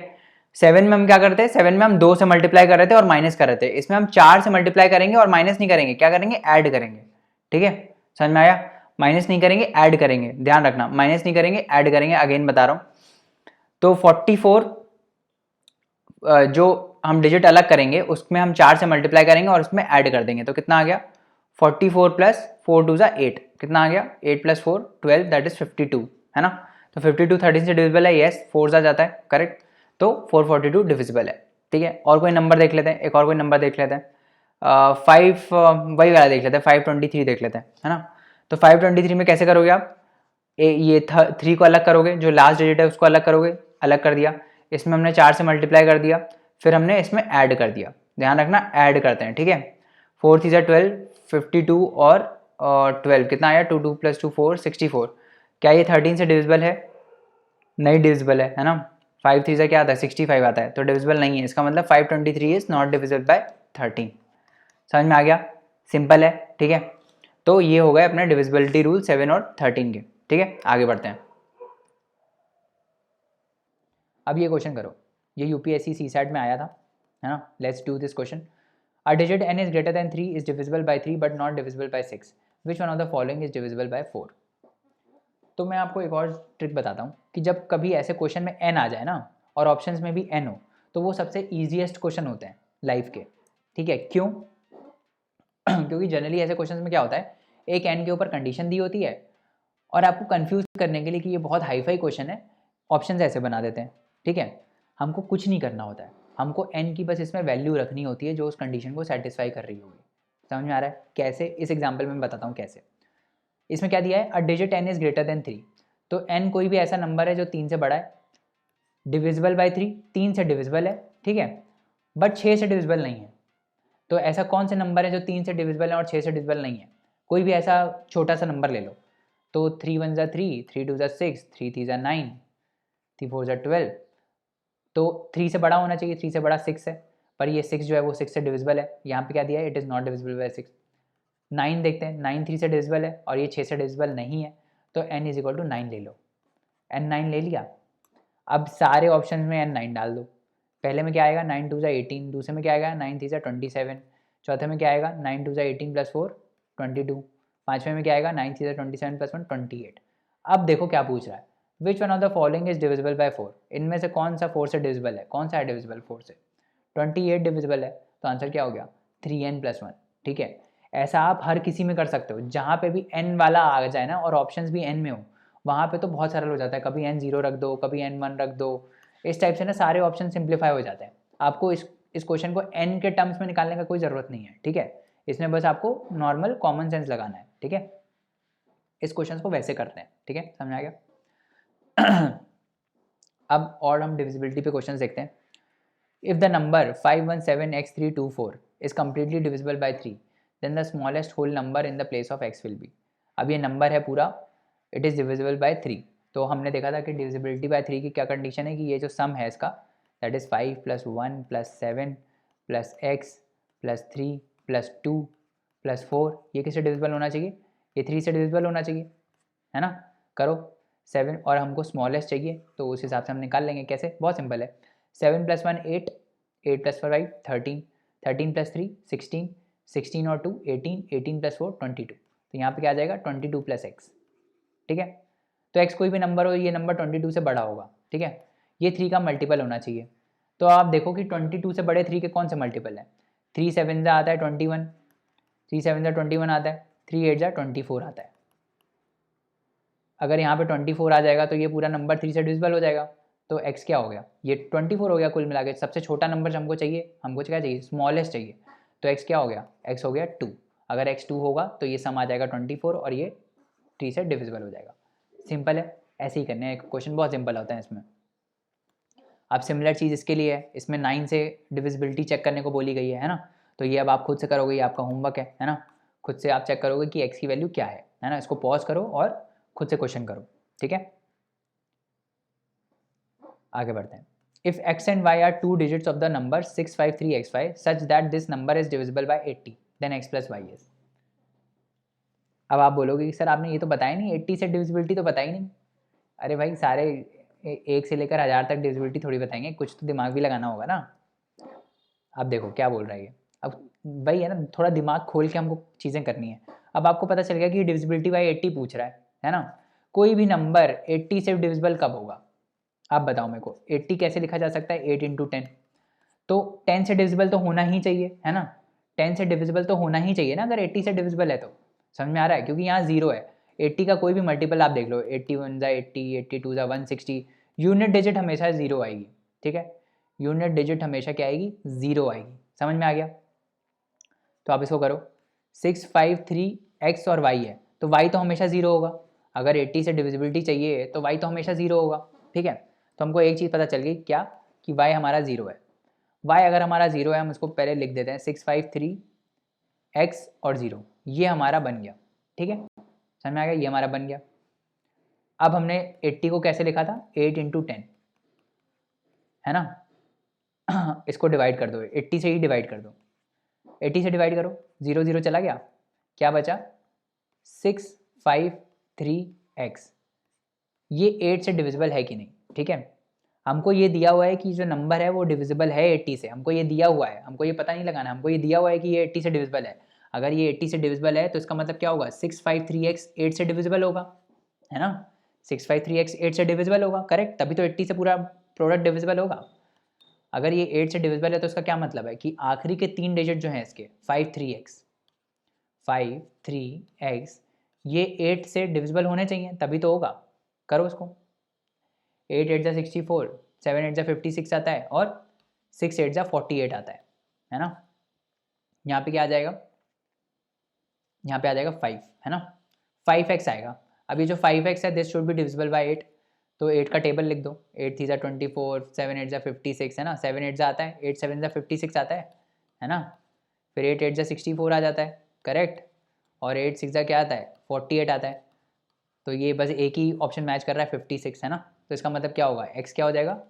7 में हम क्या करते हैं, 7 में हम 2 से मल्टीप्लाई कर रहे थे और माइनस कर रहे थे, इसमें हम 4 से मल्टीप्लाई करेंगे और माइनस नहीं करेंगे, क्या करेंगे, ऐड करेंगे, ठीक है, समझ में आया। माइनस नहीं करेंगे, ऐड करेंगे, ध्यान रखना, माइनस नहीं करेंगे, ऐड करेंगे, अगेन बता रहा हूं। तो 44 जो हम डिजिट अलग करेंगे उसमें हम 4 से मल्टीप्लाई करेंगे और उसमें ऐड कर देंगे, तो कितना आ गया, 44 प्लस 4 2 8, कितना आ गया, 8 प्लस 4 12, दैट इज 52, है ना। तो 52 13 से डिविजिबल है, यस, 4 जाता है, करेक्ट। तो 442 डिविजिबल है, ठीक है। और कोई नंबर देख लेते हैं, एक और कोई नंबर देख लेते हैं, 5 वही वाला देख लेते हैं, 523 देख लेते हैं, है ना। तो 523 में कैसे करोगे आप, ये 3 को अलग करोगे, जो लास्ट डिजिट है उसको अलग करोगे, अलग कर दिया, इसमें हमने 4 से मल्टीप्लाई कर दिया, फिर हमने इसमें ऐड कर दिया, ध्यान रखना ऐड करते हैं, ठीक है। 4 3 12, 52 और 12 कितना आया, 2 2 + 2 4 64। क्या ये 13 से डिविजिबल है, नहीं डिविजिबल है ना। 5 3 से क्या आता है, 65 आता है, तो डिविजिबल नहीं है, इसका मतलब 523 इज नॉट डिविजिबल बाय 13। समझ में आ गया, सिंपल है, ठीक है। तो ये हो गए अपने डिविजिबिलिटी रूल 7 और 13 के, ठीक है। आगे बढ़ते हैं। अब ये क्वेश्चन करो, ये यूपीएससी सीसैट में आया था, है ना। Let's do this question. A digit n is greater than 3 is divisible bye 3 but not divisible by 6, which one of the following is divisible bye 4। तो मैं आपको एक और ट्रिक बताता हूँ कि जब कभी ऐसे क्वेश्चन में n आ जाए ना और ऑप्शंस में भी n हो, तो वो सबसे ईजिएस्ट क्वेश्चन होते हैं लाइफ के, ठीक है। क्यों क्योंकि जनरली ऐसे क्वेश्चन में क्या होता है, एक n के ऊपर कंडीशन दी होती है और आपको कंफ्यूज करने के लिए कि ये बहुत हाई फाई क्वेश्चन है, ऑप्शंस ऐसे बना देते हैं, ठीक है। हमको कुछ नहीं करना होता है, हमको n की बस इसमें वैल्यू रखनी होती है जो उस कंडीशन को सेटिस्फाई कर रही होगी। समझ में आ रहा है कैसे, इस एग्जाम्पल में मैं बताता हूँ कैसे। इसमें क्या दिया है, a digit n is greater than 3, तो n कोई भी ऐसा नंबर है जो 3 से बड़ा है, डिविजिबल बाय 3, 3 से डिविजिबल है, ठीक है, बट 6 से डिविजिबल नहीं है। तो ऐसा कौन से नंबर है जो 3 से डिविजिबल है और 6 से डिविजिबल नहीं है? कोई भी ऐसा छोटा सा नंबर ले लो। तो 3 1 ज़ा 3, 3 2 ज़ा 6, 3 3 ज़ा 9, 3 4 ज़ा 12। तो 3 से बड़ा होना चाहिए, 3 से बड़ा 6 है, पर ये 6 जो है वो 6 से डिविजिबल है। यहाँ पे क्या दिया है? It is not divisible by 6। 9 देखते हैं, 9 3 से डिविजिबल है और ये 6 से डिविजिबल नहीं है, तो n इज इक्वल टू 9 ले लो। n 9 ले लिया। अब सारे ऑप्शन में n 9 डाल दो। पहले में क्या आएगा? 9 2 ज़ा 18, दूसरे में क्या आएगा? 9 3 ज़ा 27, चौथे में क्या आएगा? 9 2 ज़ा 18 प्लस 4 22, पाँचवें में क्या आएगा? 9 3 ज़ा 27 प्लस 1 28। अब देखो क्या पूछ रहा है, which one of the following is divisible bye 4? इनमें से कौन सा 4 से डिविजिबल है? कौन सा है डिविजिबल 4 से? 28 डिविजिबल है, तो आंसर क्या हो गया? 3n+1। ठीक है, ऐसा आप हर किसी में कर सकते हो, जहाँ पे भी n वाला आ जाए ना और ऑप्शंस भी n में हो, वहाँ पे तो बहुत सरल हो जाता है। कभी n 0 रख दो, कभी n 1 रख दो, इस टाइप से ना सारे ऑप्शन सिंप्लीफाई हो जाते हैं। आपको इस क्वेश्चन को n के टर्म्स में निकालने का कोई ज़रूरत नहीं है। ठीक है, इसमें बस आपको नॉर्मल कॉमन सेंस लगाना है। ठीक है, इस क्वेश्चन को वैसे करते हैं। ठीक है, समझ आ गया? अब और हम डिविजिबिलिटी पे क्वेश्चन देखते हैं। If the number 517x324 is completely divisible by 3, then the smallest whole number in the place of x will be. अब ये नंबर है पूरा, इट इज़ डिविजिबल बाय 3। तो हमने देखा था कि डिविजिबिलिटी बाय 3 की क्या कंडीशन है कि ये जो सम है इसका, दैट इज़ 5 + 1 + 7 + x + 3 + 2 + 4, ये किससे डिविजिबल होना चाहिए? ये 3 से डिविजिबल होना चाहिए, है ना? करो 7, और हमको स्मॉलेस्ट चाहिए, तो उस हिसाब से हम निकाल लेंगे। कैसे? बहुत सिंपल है। 7 + 1 8, 8 + 5 13, 13 + 3 16, 16 और 2 18, 18 + 4 22। तो यहाँ पे क्या आ जाएगा? 22 + x। ठीक है, तो x कोई भी नंबर हो, ये नंबर 22 से बड़ा होगा। ठीक है, ये 3 का मल्टीपल होना चाहिए। तो आप देखो कि 22 से बड़े 3 के कौन से मल्टीपल हैं? 3 7 ज़ा आता है 21, 3 7 ज़ा 21 आता है, 3 8 ज़ा 24 आता है। अगर यहाँ पे 24 आ जाएगा तो ये पूरा नंबर 3 से डिविजिबल हो जाएगा। तो x क्या हो गया? ये 24 हो गया कुल मिला के। सबसे छोटा नंबर जो हमको चाहिए, हमको क्या चाहिए? स्मॉलेस्ट चाहिए। तो x क्या हो गया? x हो गया 2। अगर x 2 होगा तो ये सम आ जाएगा 24 और ये 3 से डिविजिबल हो जाएगा। सिंपल है, ऐसे ही करने हैं। क्वेश्चन बहुत सिंपल होता है इसमें। अब सिमिलर चीज़ इसके लिए है, इसमें 9 से डिविजिबिलिटी चेक करने को बोली गई है ना? तो ये अब आप खुद से करोगे, ये आपका होमवर्क है ना? खुद से आप चेक करोगे कि x की वैल्यू क्या है ना? इसको पॉज करो और खुद से क्वेश्चन करो। ठीक है, आगे बढ़ते हैं। If x and y are 2 digits of the number 653xy such that this number is divisible by 80, then x + y is. अब आप बोलोगे कि सर आपने ये तो बताया नहीं, 80 से डिविजिबिलिटी तो बताई नहीं। अरे भाई सारे एक से लेकर 1000 तक डिविजिबिलिटी थोड़ी बताएंगे, कुछ तो दिमाग भी लगाना होगा ना। अब देखो क्या बोल रहा है ये। अब वही है ना, थोड़ा दिमाग खोल के हमको चीज़ें करनी है। अब आपको पता चल गया कि डिविजिबिलिटी बाय 80 पूछ रहा है ना? कोई भी नंबर 80 से डिविजिबल कब होगा? आप बताओ मेरे को। 80 कैसे लिखा जा सकता है? 8 × 10। तो 10 से डिविजिबल तो होना ही चाहिए, है ना? 10 से डिविजिबल तो होना ही चाहिए ना, अगर 80 से डिविजिबल है तो। समझ में आ रहा है? क्योंकि यहाँ 0 है। 80 का कोई भी मल्टीपल आप देख लो, 81 ज़ा 80, 82 ज़ा 160, यूनिट डिजिट हमेशा 0 आएगी। ठीक है, यूनिट डिजिट हमेशा क्या आएगी? 0 आएगी। समझ में आ गया? तो आप इसको करो। 653 x और y है, तो y तो हमेशा 0 होगा। अगर 80 से डिविजिबिलिटी चाहिए तो y तो हमेशा 0 होगा। ठीक है, तो हमको एक चीज़ पता चल गई, क्या? कि y हमारा 0 है। y अगर हमारा 0 है, हम इसको पहले लिख देते हैं 653 x और 0, ये हमारा बन गया। ठीक है, समझ में आ गया? ये हमारा बन गया। अब हमने 80 को कैसे लिखा था? 8 × 10, है ना? इसको डिवाइड कर दो, 80 से ही डिवाइड कर दो। 80 से डिवाइड करो, 0 0 चला गया, क्या बचा? 653x। ये 8 से डिविजिबल है कि नहीं? ठीक है, हमको ये दिया हुआ है कि जो नंबर है वो डिविजिबल है 80 से। हमको ये दिया हुआ है, हमको ये पता नहीं लगाना, हमको ये दिया हुआ है कि ये 80 से डिविजिबल है। अगर ये 80 से डिविजिबल है तो इसका मतलब क्या होगा? 653x 8 से डिविजिबल होगा, है ना? 653x 8 से डिविजिबल होगा, करेक्ट? तभी तो 80 से पूरा प्रोडक्ट डिविजिबल होगा। अगर ये 8 से डिविजिबल है तो इसका क्या मतलब है कि आखिरी के 3 डिजिट जो हैं इसके 53x, ये 8 से डिविजिबल होने चाहिए, तभी तो होगा। करो उसको। 8 8 ज़ा 64, 7 8 ज़ा 56 आता है और 6 8 ज़ा 48 आता है ना? यहाँ पे क्या आ जाएगा? यहाँ पे आ जाएगा 5, है ना? 5x आएगा। अब ये जो 5x है, this should be divisible by 8, तो 8 का टेबल लिख दो, 8 3 24, 7 8 56 है ना, 7 8 आता है, 8 7 56 आता है ना, फिर 8 8 64 आ जाता है, करेक्ट, और 8 6 क्या आता है, 48 आता है। तो ये बस एक ही ऑप्शन मैच कर रहा है 56 है ना, तो इसका मतलब क्या होगा, x क्या हो जाएगा,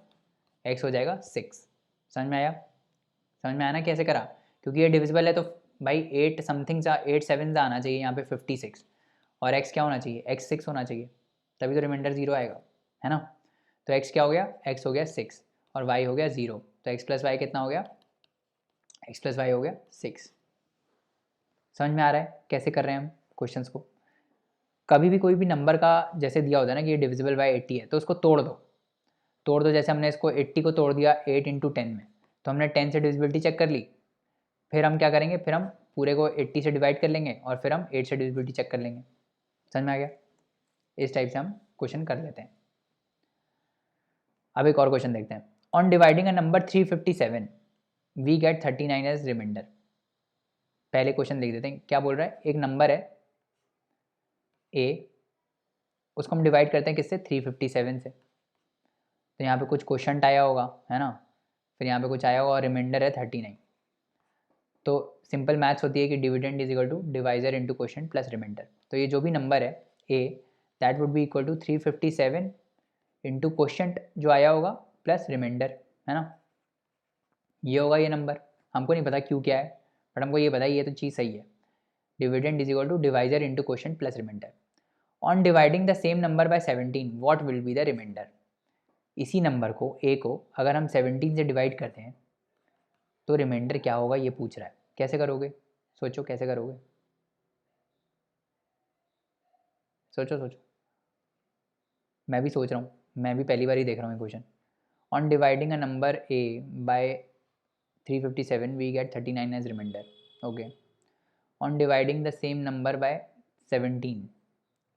x हो जाएगा 6। समझ में आया, समझ में आया ना कैसे करा, क्योंकि ये डिविजिबल है तो भाई 8 समथिंग सा 8 7 आना चाहिए यहाँ पे 56, और x क्या होना चाहिए, x 6 होना चाहिए, तभी तो रिमाइंडर 0 आएगा, है ना। तो x क्या हो गया, x हो गया 6 और y हो गया 0, तो x प्लस वाई कितना हो गया, x प्लस वाई हो गया 6। समझ में आ रहा है कैसे कर रहे हैं हम क्वेश्चंस को। कभी भी कोई भी नंबर का जैसे दिया होता है ना कि ये डिविजिबल बाय 80 है, तो उसको तोड़ दो, जैसे हमने इसको 80 को तोड़ दिया 8 इंटू 10 में, तो हमने 10 से डिविजिबिलिटी चेक कर ली, फिर हम क्या करेंगे, फिर हम पूरे को 80 से डिवाइड कर लेंगे और फिर हम 8 से डिविजिबिलिटी चेक कर लेंगे। समझ में आ गया, इस टाइप से हम क्वेश्चन कर लेते हैं। अब एक और क्वेश्चन देखते हैं। On dividing a number 357 we get 39 as remainder. पहले क्वेश्चन लिख देते हैं, क्या बोल रहा है, एक नंबर है ए, उसको हम डिवाइड करते हैं किससे, 357 से, तो यहाँ पे कुछ क्वेश्चन आया होगा, है ना, फिर यहाँ पे कुछ आया होगा और रिमाइंडर है 39। तो सिंपल मैथ्स होती है कि dividend is equal to divisor into question plus reminder. तो ये जो भी नंबर है a, that would be equal to 357 into question जो आया होगा प्लस रिमाइंडर, है ना, ये होगा ये नंबर। हमको नहीं पता क्यों क्या है, बट हमको ये पता है ये तो चीज़ सही है। Dividend is equal to divisor into question plus remainder. On dividing the same number by 17 what will be the remainder. इसी नंबर को ए को अगर हम 17 से डिवाइड करते हैं तो रिमाइंडर क्या होगा ये पूछ रहा है। कैसे करोगे, सोचो कैसे करोगे, सोचो सोचो, मैं भी सोच रहा हूँ, मैं भी पहली बार ही देख रहा हूँ ये question. On dividing a number A by 357 we get 39 as remainder, okay. On dividing the same number by 17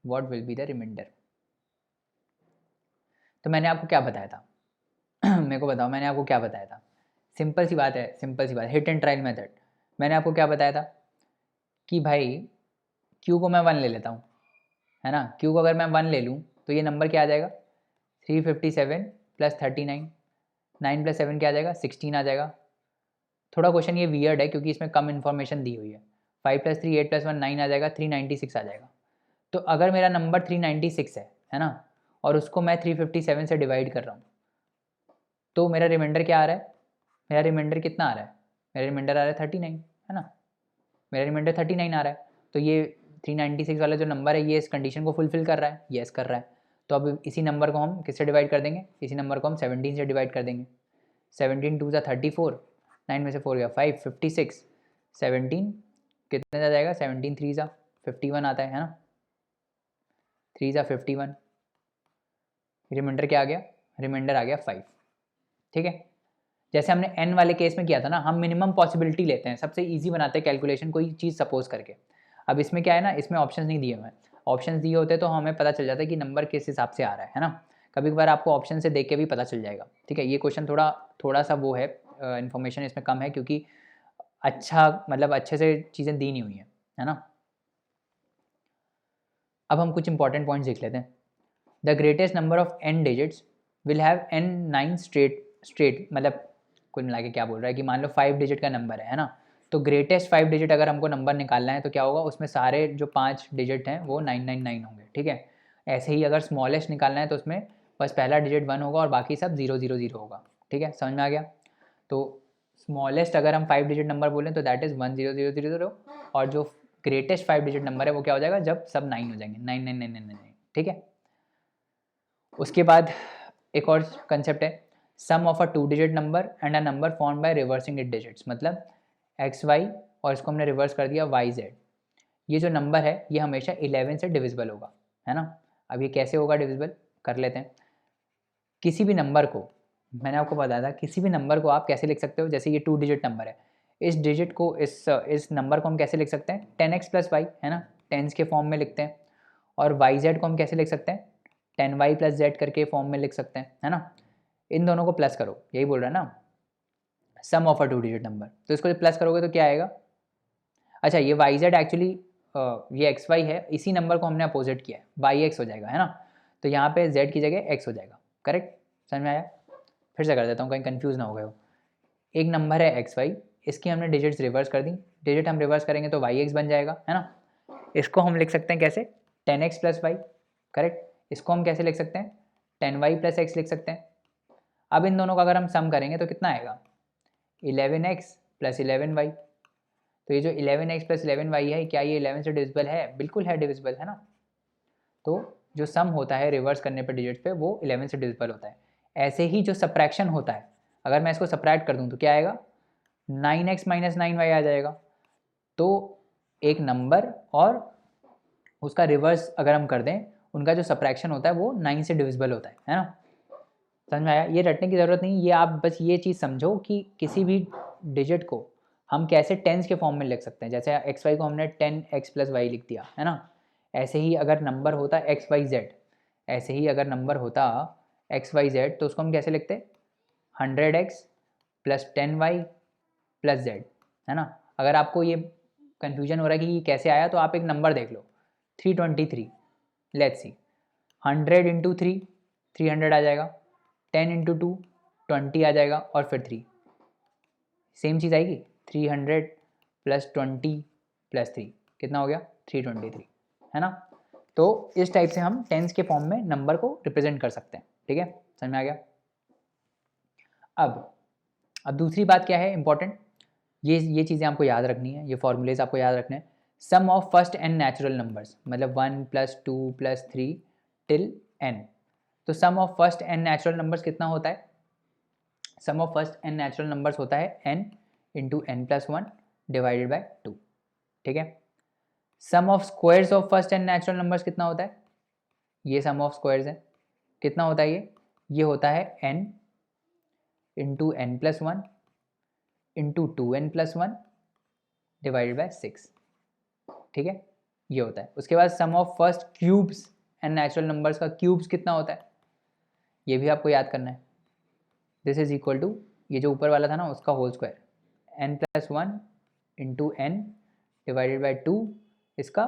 what will be the remainder. तो मैंने आपको क्या बताया था मेरे को बताओ मैंने आपको क्या बताया था। सिंपल सी बात है, सिंपल सी बात, हिट एंड ट्रायल मेथड। मैंने आपको क्या बताया था कि भाई क्यू को मैं 1 ले लेता हूँ, है ना, क्यू को अगर मैं 1 ले लूँ तो ये नंबर क्या आ जाएगा, 357 प्लस 39, 9 प्लस 7 क्या आ जाएगा, 16 आ जाएगा। थोड़ा क्वेश्चन ये वियर्ड है क्योंकि इसमें कम इन्फॉर्मेशन दी हुई है। 5 प्लस 3 8 प्लस 1 9 आ जाएगा, 396 आ जाएगा। तो अगर मेरा नंबर 396 है ना, और उसको मैं 357 से डिवाइड कर रहा हूँ, तो मेरा रिमाइंडर क्या आ रहा है, मेरा रिमाइंडर कितना आ रहा है, मेरा रिमाइंडर आ रहा है 39, है ना, मेरा रिमाइंडर 39 आ रहा है। तो ये 396 वाला जो नंबर है ये इस कंडीशन को फुलफिल कर रहा है, येस कर रहा है। तो अब इसी नंबर को हम किससे डिवाइड कर देंगे, इसी नंबर को हम 17 से डिवाइड कर देंगे। 17 2 34, 9 में से 4 गया 5, 56, 17 कितने आ जाएगा, 17 3 51 आता है ना, 3 51, रिमाइंडर क्या आ गया, रिमाइंडर आ गया 5। ठीक है, जैसे हमने n वाले केस में किया था ना, हम मिनिमम पॉसिबिलिटी लेते हैं, सबसे इजी बनाते हैं कैलकुलेशन कोई चीज़ सपोज करके। अब इसमें क्या है ना, इसमें ऑप्शन नहीं दिए हुए, ऑप्शन दिए होते तो हमें पता चल जाता है कि नंबर किस हिसाब से आ रहा है ना। कभी कभार आपको ऑप्शन से देख के भी पता चल जाएगा। ठीक है, ये क्वेश्चन थोड़ा सा वो है, इन्फॉर्मेशन इसमें कम है क्योंकि अच्छा मतलब अच्छे से चीज़ें दी नहीं हुई है ना। अब हम कुछ इंपॉर्टेंट पॉइंट्स देख लेते हैं। The greatest number of n digits will have n 9 straight, मतलब कुल मिला के क्या बोल रहा है कि मान लो 5 डिजिट का नंबर है ना, तो ग्रेटेस्ट 5 डिजिट अगर हमको नंबर निकालना है तो क्या होगा, उसमें सारे जो 5 डिजिट हैं वो 999 होंगे। ठीक है, ऐसे ही अगर स्मॉलेस्ट निकालना है तो उसमें बस पहला डिजिट 1 होगा और बाकी सब 000 होगा। ठीक है, समझ में आ गया। तो स्मॉलेस्ट अगर हम 5 डिजिट नंबर बोलें तो दैट इज़ 10000, और जो ग्रेटेस्ट 5 डिजिट नंबर है वो क्या हो जाएगा जब सब 9 हो जाएंगे, 99999। ठीक है, उसके बाद एक और कंसेप्ट है, sum of a 2 digit number and a number form by reversing it digits. मतलब एक्स वाई और इसको हमने रिवर्स कर दिया वाई जेड, ये जो नंबर है ये हमेशा 11 से डिविजिबल होगा, है ना। अब ये कैसे होगा डिविजिबल, कर लेते हैं। किसी भी नंबर को, मैंने आपको बताया था, किसी भी नंबर को आप कैसे लिख सकते हो, जैसे ये 2 डिजिट नंबर है, इस डिजिट को इस नंबर को हम कैसे लिख सकते हैं, 10x प्लस वाई, है ना, टेंस के फॉर्म में लिखते हैं। और वाई जेड को हम कैसे लिख सकते हैं, 10y प्लस जेड करके फॉर्म में लिख सकते हैं, है ना। इन दोनों को प्लस करो, यही बोल रहा है ना, सम ऑफ अ 2 डिजिट नंबर। तो इसको जब प्लस करोगे तो क्या आएगा, अच्छा ये वाई जेड एक्चुअली ये एक्स वाई है, इसी नंबर को हमने अपोजिट किया है, वाई एक्स हो जाएगा, है ना। तो यहाँ पे z की जगह x हो जाएगा। करेक्ट, समझ में आया? फिर से कर देता हूँ, कहीं कंफ्यूज ना हो गए हो। एक नंबर है xy, इसकी हमने डिजिट्स रिवर्स कर दी, डिजिट हम रिवर्स करेंगे तो yx बन जाएगा, है ना। इसको हम लिख सकते हैं कैसे, 10x प्लस वाई। करेक्ट, इसको हम कैसे लिख सकते हैं, 10y प्लस एक्स लिख सकते हैं। अब इन दोनों का अगर हम सम करेंगे तो कितना आएगा, 11x प्लस 11y। तो ये जो 11x प्लस 11y है, क्या ये 11 से डिविजिबल है? बिल्कुल है, डिविजिबल है ना। तो जो सम होता है रिवर्स करने पर डिजिट पे, वो 11 से डिविजिबल होता है। ऐसे ही जो सब्ट्रैक्शन होता है, अगर मैं इसको सब्ट्रैक्ट कर दूं तो क्या आएगा, 9x माइनस 9y आ जाएगा। तो एक नंबर और उसका रिवर्स अगर हम कर दें, उनका जो सब्ट्रैक्शन होता है वो 9 से डिविजिबल होता है ना। समझ में आया? ये रटने की ज़रूरत नहीं, ये आप बस ये चीज़ समझो कि किसी भी डिजिट को हम कैसे टेंस के फॉर्म में लिख सकते हैं। जैसे एक्स वाई को हमने 10x प्लस वाई लिख दिया, है ना। ऐसे ही अगर नंबर होता एक्स वाई जेड, ऐसे ही अगर नंबर होता एक्स वाई जेड, तो उसको हम कैसे लिखते, 100x plus 10y plus Z, है ना। अगर आपको ये कन्फ्यूजन हो रहा है कि ये कैसे आया, तो आप एक नंबर देख लो, 323। लेट्स सी, 100 इंटू 3 300 आ जाएगा, 10 इंटू 2 20 आ जाएगा, और फिर 3 सेम चीज़ आएगी। 300 प्लस 20 प्लस 3 कितना हो गया, 323, है ना। तो इस टाइप से हम टेंस के फॉर्म में नंबर को रिप्रेजेंट कर सकते हैं। ठीक है, समझ में आ गया। अब दूसरी बात क्या है इंपॉर्टेंट, ये चीज़ें आपको याद रखनी है, ये फॉर्मूलेज आपको याद रखने हैं। Sum of first n natural numbers, मतलब 1 प्लस 2 प्लस 3 टिल n। तो sum of first n natural numbers कितना होता है, sum of first n natural numbers होता है n into N plus 1 divided by 2। ठीक है, sum of squares of first n natural numbers कितना होता है, ये सम ऑफ स्क्वायर्स है, कितना होता है ये होता है n into N plus 1 into 2n plus 1 divided by 6। ठीक है, ये होता है। उसके बाद sum of first cubes and natural numbers का क्यूब्स कितना होता है, ये भी आपको याद करना है। दिस इज इक्वल टू, ये जो ऊपर वाला था ना उसका whole square, n plus 1 into N divided by 2 इसका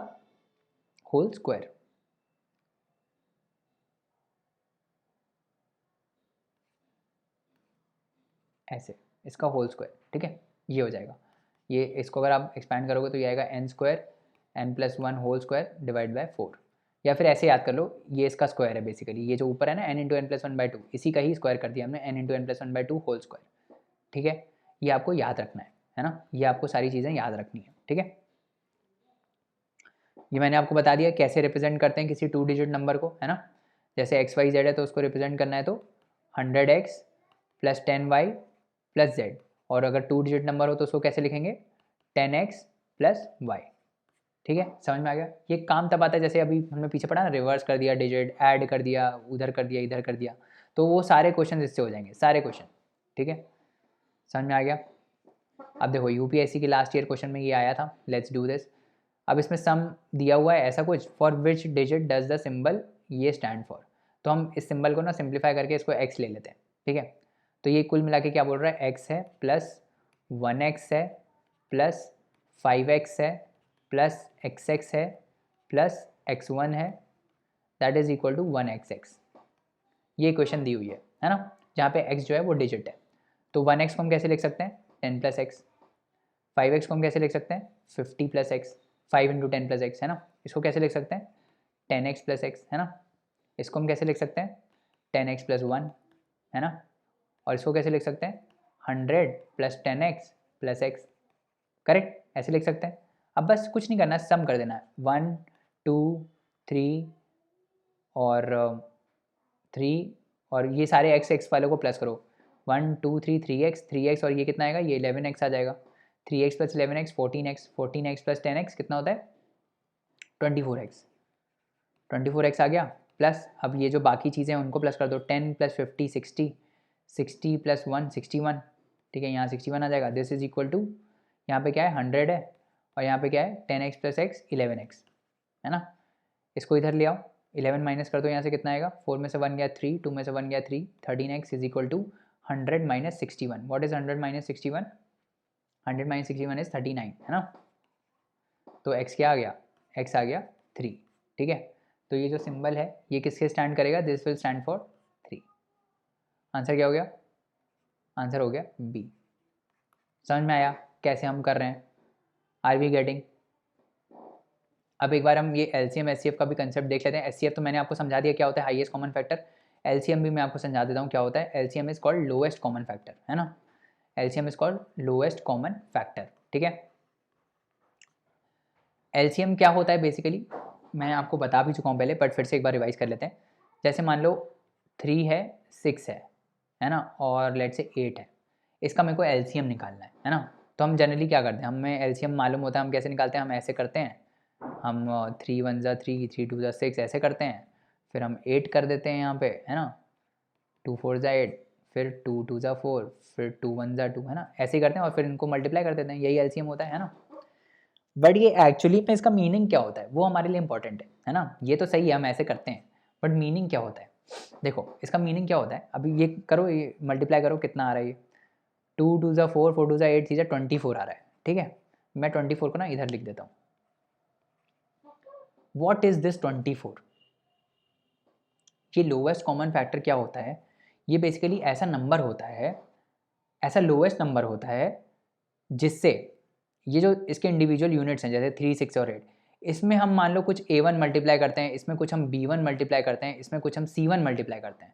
होल स्क्वायर। ऐसे इसका होल स्क्वायर। ठीक है, ये हो जाएगा। ये इसको अगर आप एक्सपैंड करोगे तो ये आएगा n square n plus 1 whole square divide by 4। या फिर ऐसे याद कर लो, ये इसका स्क्वायर है बेसिकली, ये जो ऊपर है ना n into N plus 1 by 2, इसी का ही स्क्वायर कर दिया हमने, n into N plus 1 by 2 whole square. ठीक है, ये आपको याद रखना है ना, ये आपको सारी चीज़ें याद रखनी है। ठीक है, ये मैंने आपको बता दिया कैसे रिप्रेजेंट करते हैं किसी 2 डिजिट नंबर को, है ना। जैसे एक्स वाई जेड है तो उसको रिप्रेजेंट करना है तो 100x plus 10y plus Z, और अगर 2 डिजिट नंबर हो तो उसको कैसे लिखेंगे, 10x प्लस वाई। ठीक है, समझ में आ गया। ये काम तब आता है जैसे अभी हमने पीछे पढ़ा ना, रिवर्स कर दिया डिजिट, ऐड कर दिया, उधर कर दिया, इधर कर दिया, तो वो सारे क्वेश्चन इससे हो जाएंगे, सारे क्वेश्चन। ठीक है, समझ में आ गया। अब देखो यूपीएससी के लास्ट ईयर क्वेश्चन में ये आया था, लेट्स डू दिस। अब इसमें सम दिया हुआ है ऐसा कुछ, for which digit does the symbol ये स्टैंड फॉर। तो हम इस सिंबल को ना सिंप्लीफाई करके इसको x ले लेते हैं। ठीक है, तो ये कुल मिला के क्या बोल रहा है, x है प्लस 1x है प्लस 5x है प्लस xx है प्लस x1 है, that is equal to 1xx। ये इक्वेशन दी हुई है ना, जहाँ पे x जो है वो डिजिट है। तो 1x को हम कैसे लिख सकते हैं, 10 प्लस एक्स। 5x को हम कैसे लिख सकते हैं, 50 plus x, 5 into 10 plus x, है ना। इसको कैसे लिख सकते हैं, 10x प्लस एक्स, है ना। इसको हम कैसे लिख सकते हैं, 10x प्लस 1, है ना। और इसको कैसे लिख सकते हैं, 100 plus 10x plus x. Correct, ऐसे लिख सकते हैं। अब बस कुछ नहीं करना, सम कर देना है, 1 2 3 और 3, और ये सारे एक्स एक्स वालों को प्लस करो, 1 2 3 3x 3x, और ये कितना आएगा, ये 11x आ जाएगा। 3x plus 11x 14x, 14x plus 10x कितना होता है, 24x। 24x आ गया। प्लस अब ये जो बाकी चीज़ें हैं उनको प्लस कर दो, 10 प्लस 50 60, 60 प्लस 1 61। ठीक है, यहाँ 61 आ जाएगा। दिस इज इक्वल टू, यहाँ पे क्या है 100 है, और यहाँ पे क्या है 10x प्लस x 11x, है ना। इसको इधर ले आओ, 11 माइनस कर दो यहाँ से, कितना आएगा, 4 में से 1 गया 3, 2 में से 1 गया 3, 13x is equal to 100 minus 61। What is 100 minus 61, 100 minus 61 is 39, है ना। तो x क्या आ गया, x आ गया 3। ठीक है, तो ये जो सिंबल है ये किसके स्टैंड करेगा, this will stand for 3। Answer क्या हो गया, आंसर हो गया बी। समझ में आया कैसे हम कर रहे हैं, आर वी गेटिंग। अब एक बार हम ये एलसीएम एचसीएफ का भी कंसेप्ट देख लेते हैं। एचसीएफ तो मैंने आपको समझा दिया क्या होता है, हाईएस्ट कॉमन फैक्टर। एलसीएम भी मैं आपको समझा देता हूँ क्या होता है। LCM is called lowest common factor, है ना। LCM is called lowest common factor, ठीक है। एलसीएम क्या होता है बेसिकली, मैं आपको बता भी चुका हूँ पहले, बट फिर से एक बार रिवाइज कर लेते हैं। जैसे मान लो 3 है, 6 है ना, और लेट से 8 है, इसका मेरे को एलसीएम निकालना है ना। तो हम जनरली क्या करते हैं, हमें एलसीएम मालूम होता है, हम कैसे निकालते हैं, हम ऐसे करते हैं, हम 3 1 ज़ा 3, 3 2 ज़ा 6 ऐसे करते हैं, फिर हम 8 कर देते हैं यहाँ पे, है ना, 2 4 ज़ा 8, फिर 2 2 ज़ा 4, फिर 2 1 ज़ा 2, है ना, ऐसे ही करते हैं और फिर इनको मल्टीप्लाई कर देते हैं, यही एलसीएम होता है ना। बट ये एक्चुअली में इसका मीनिंग क्या होता है वो हमारे लिए इंपॉर्टेंट है ना। ये तो सही है हम ऐसे करते हैं, बट मीनिंग क्या होता है, देखो इसका मीनिंग क्या होता है। अभी ये करो, ये मल्टीप्लाई करो, कितना आ रहा है ये, 2 2 ज़ा 4, 4 2 ज़ा 8, 3 ज़ा 24 आ रहा है, ठीक है। मैं 24 को ना इधर लिख देता हूँ। What is this 24? ये लोवेस्ट कॉमन फैक्टर क्या होता है, ये बेसिकली ऐसा नंबर होता है, ऐसा लोवेस्ट नंबर होता है जिससे ये जो इसके इंडिविजुअल यूनिट्स हैं जैसे 3 6 और 8, इसमें हम मान लो कुछ a1 मल्टीप्लाई करते हैं, इसमें कुछ हम b1 मल्टीप्लाई करते हैं, इसमें कुछ हम c1 मल्टीप्लाई करते हैं,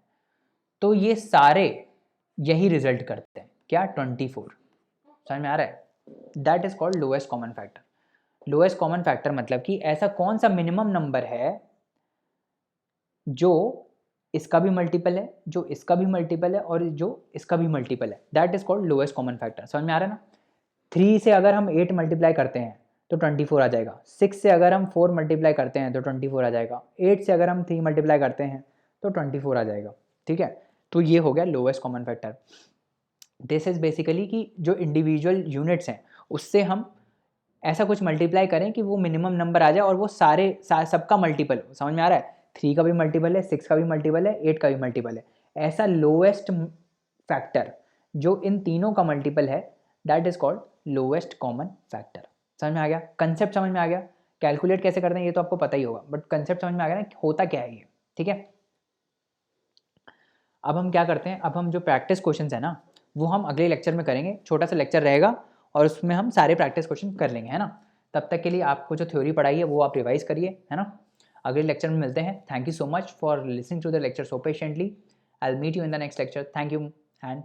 तो ये सारे यही रिजल्ट करते हैं क्या, 24। समझ में आ रहा है, that is called lowest common factor. Lowest common factor मतलब कि ऐसा कौन सा मिनिमम नंबर है जो इसका भी मल्टीपल है, जो इसका भी मल्टीपल है और जो इसका भी मल्टीपल है, that is called lowest common factor. समझ में आ रहा है ना। 3 से अगर हम 8 मल्टीप्लाई करते हैं तो 24 आ जाएगा, 6 से अगर हम 4 मल्टीप्लाई करते हैं तो 24 आ जाएगा, 8 से अगर हम 3 मल्टीप्लाई करते हैं तो 24 आ जाएगा, ठीक है। तो ये हो गया lowest common factor. This is basically कि जो इंडिविजुअल यूनिट्स हैं उससे हम ऐसा कुछ मल्टीप्लाई करें कि वो मिनिमम नंबर आ जाए और वो सबका मल्टीपल हो। समझ में आ रहा है, 3 का भी मल्टीपल है, 6 का भी मल्टीपल है, 8 का भी मल्टीपल है, ऐसा लोएस्ट फैक्टर जो इन तीनों का मल्टीपल है, that is called lowest common factor. समझ में आ गया, कंसेप्ट समझ में आ गया। कैलकुलेट कैसे करते हैं ये तो आपको पता ही होगा, बट कंसेप्ट समझ में आ गया ना होता क्या है ये, ठीक है। अब हम क्या करते हैं, अब हम जो प्रैक्टिस क्वेश्चंस है ना वो हम अगले लेक्चर में करेंगे, छोटा सा लेक्चर रहेगा और उसमें हम सारे प्रैक्टिस क्वेश्चन कर लेंगे, है ना। तब तक के लिए आपको जो थ्योरी पढ़ाई है वो आप रिवाइज करिए, है ना। अगले लेक्चर में मिलते हैं। Thank you so much for listening to the lecture so patiently. I will meet you in the next lecture. Thank you and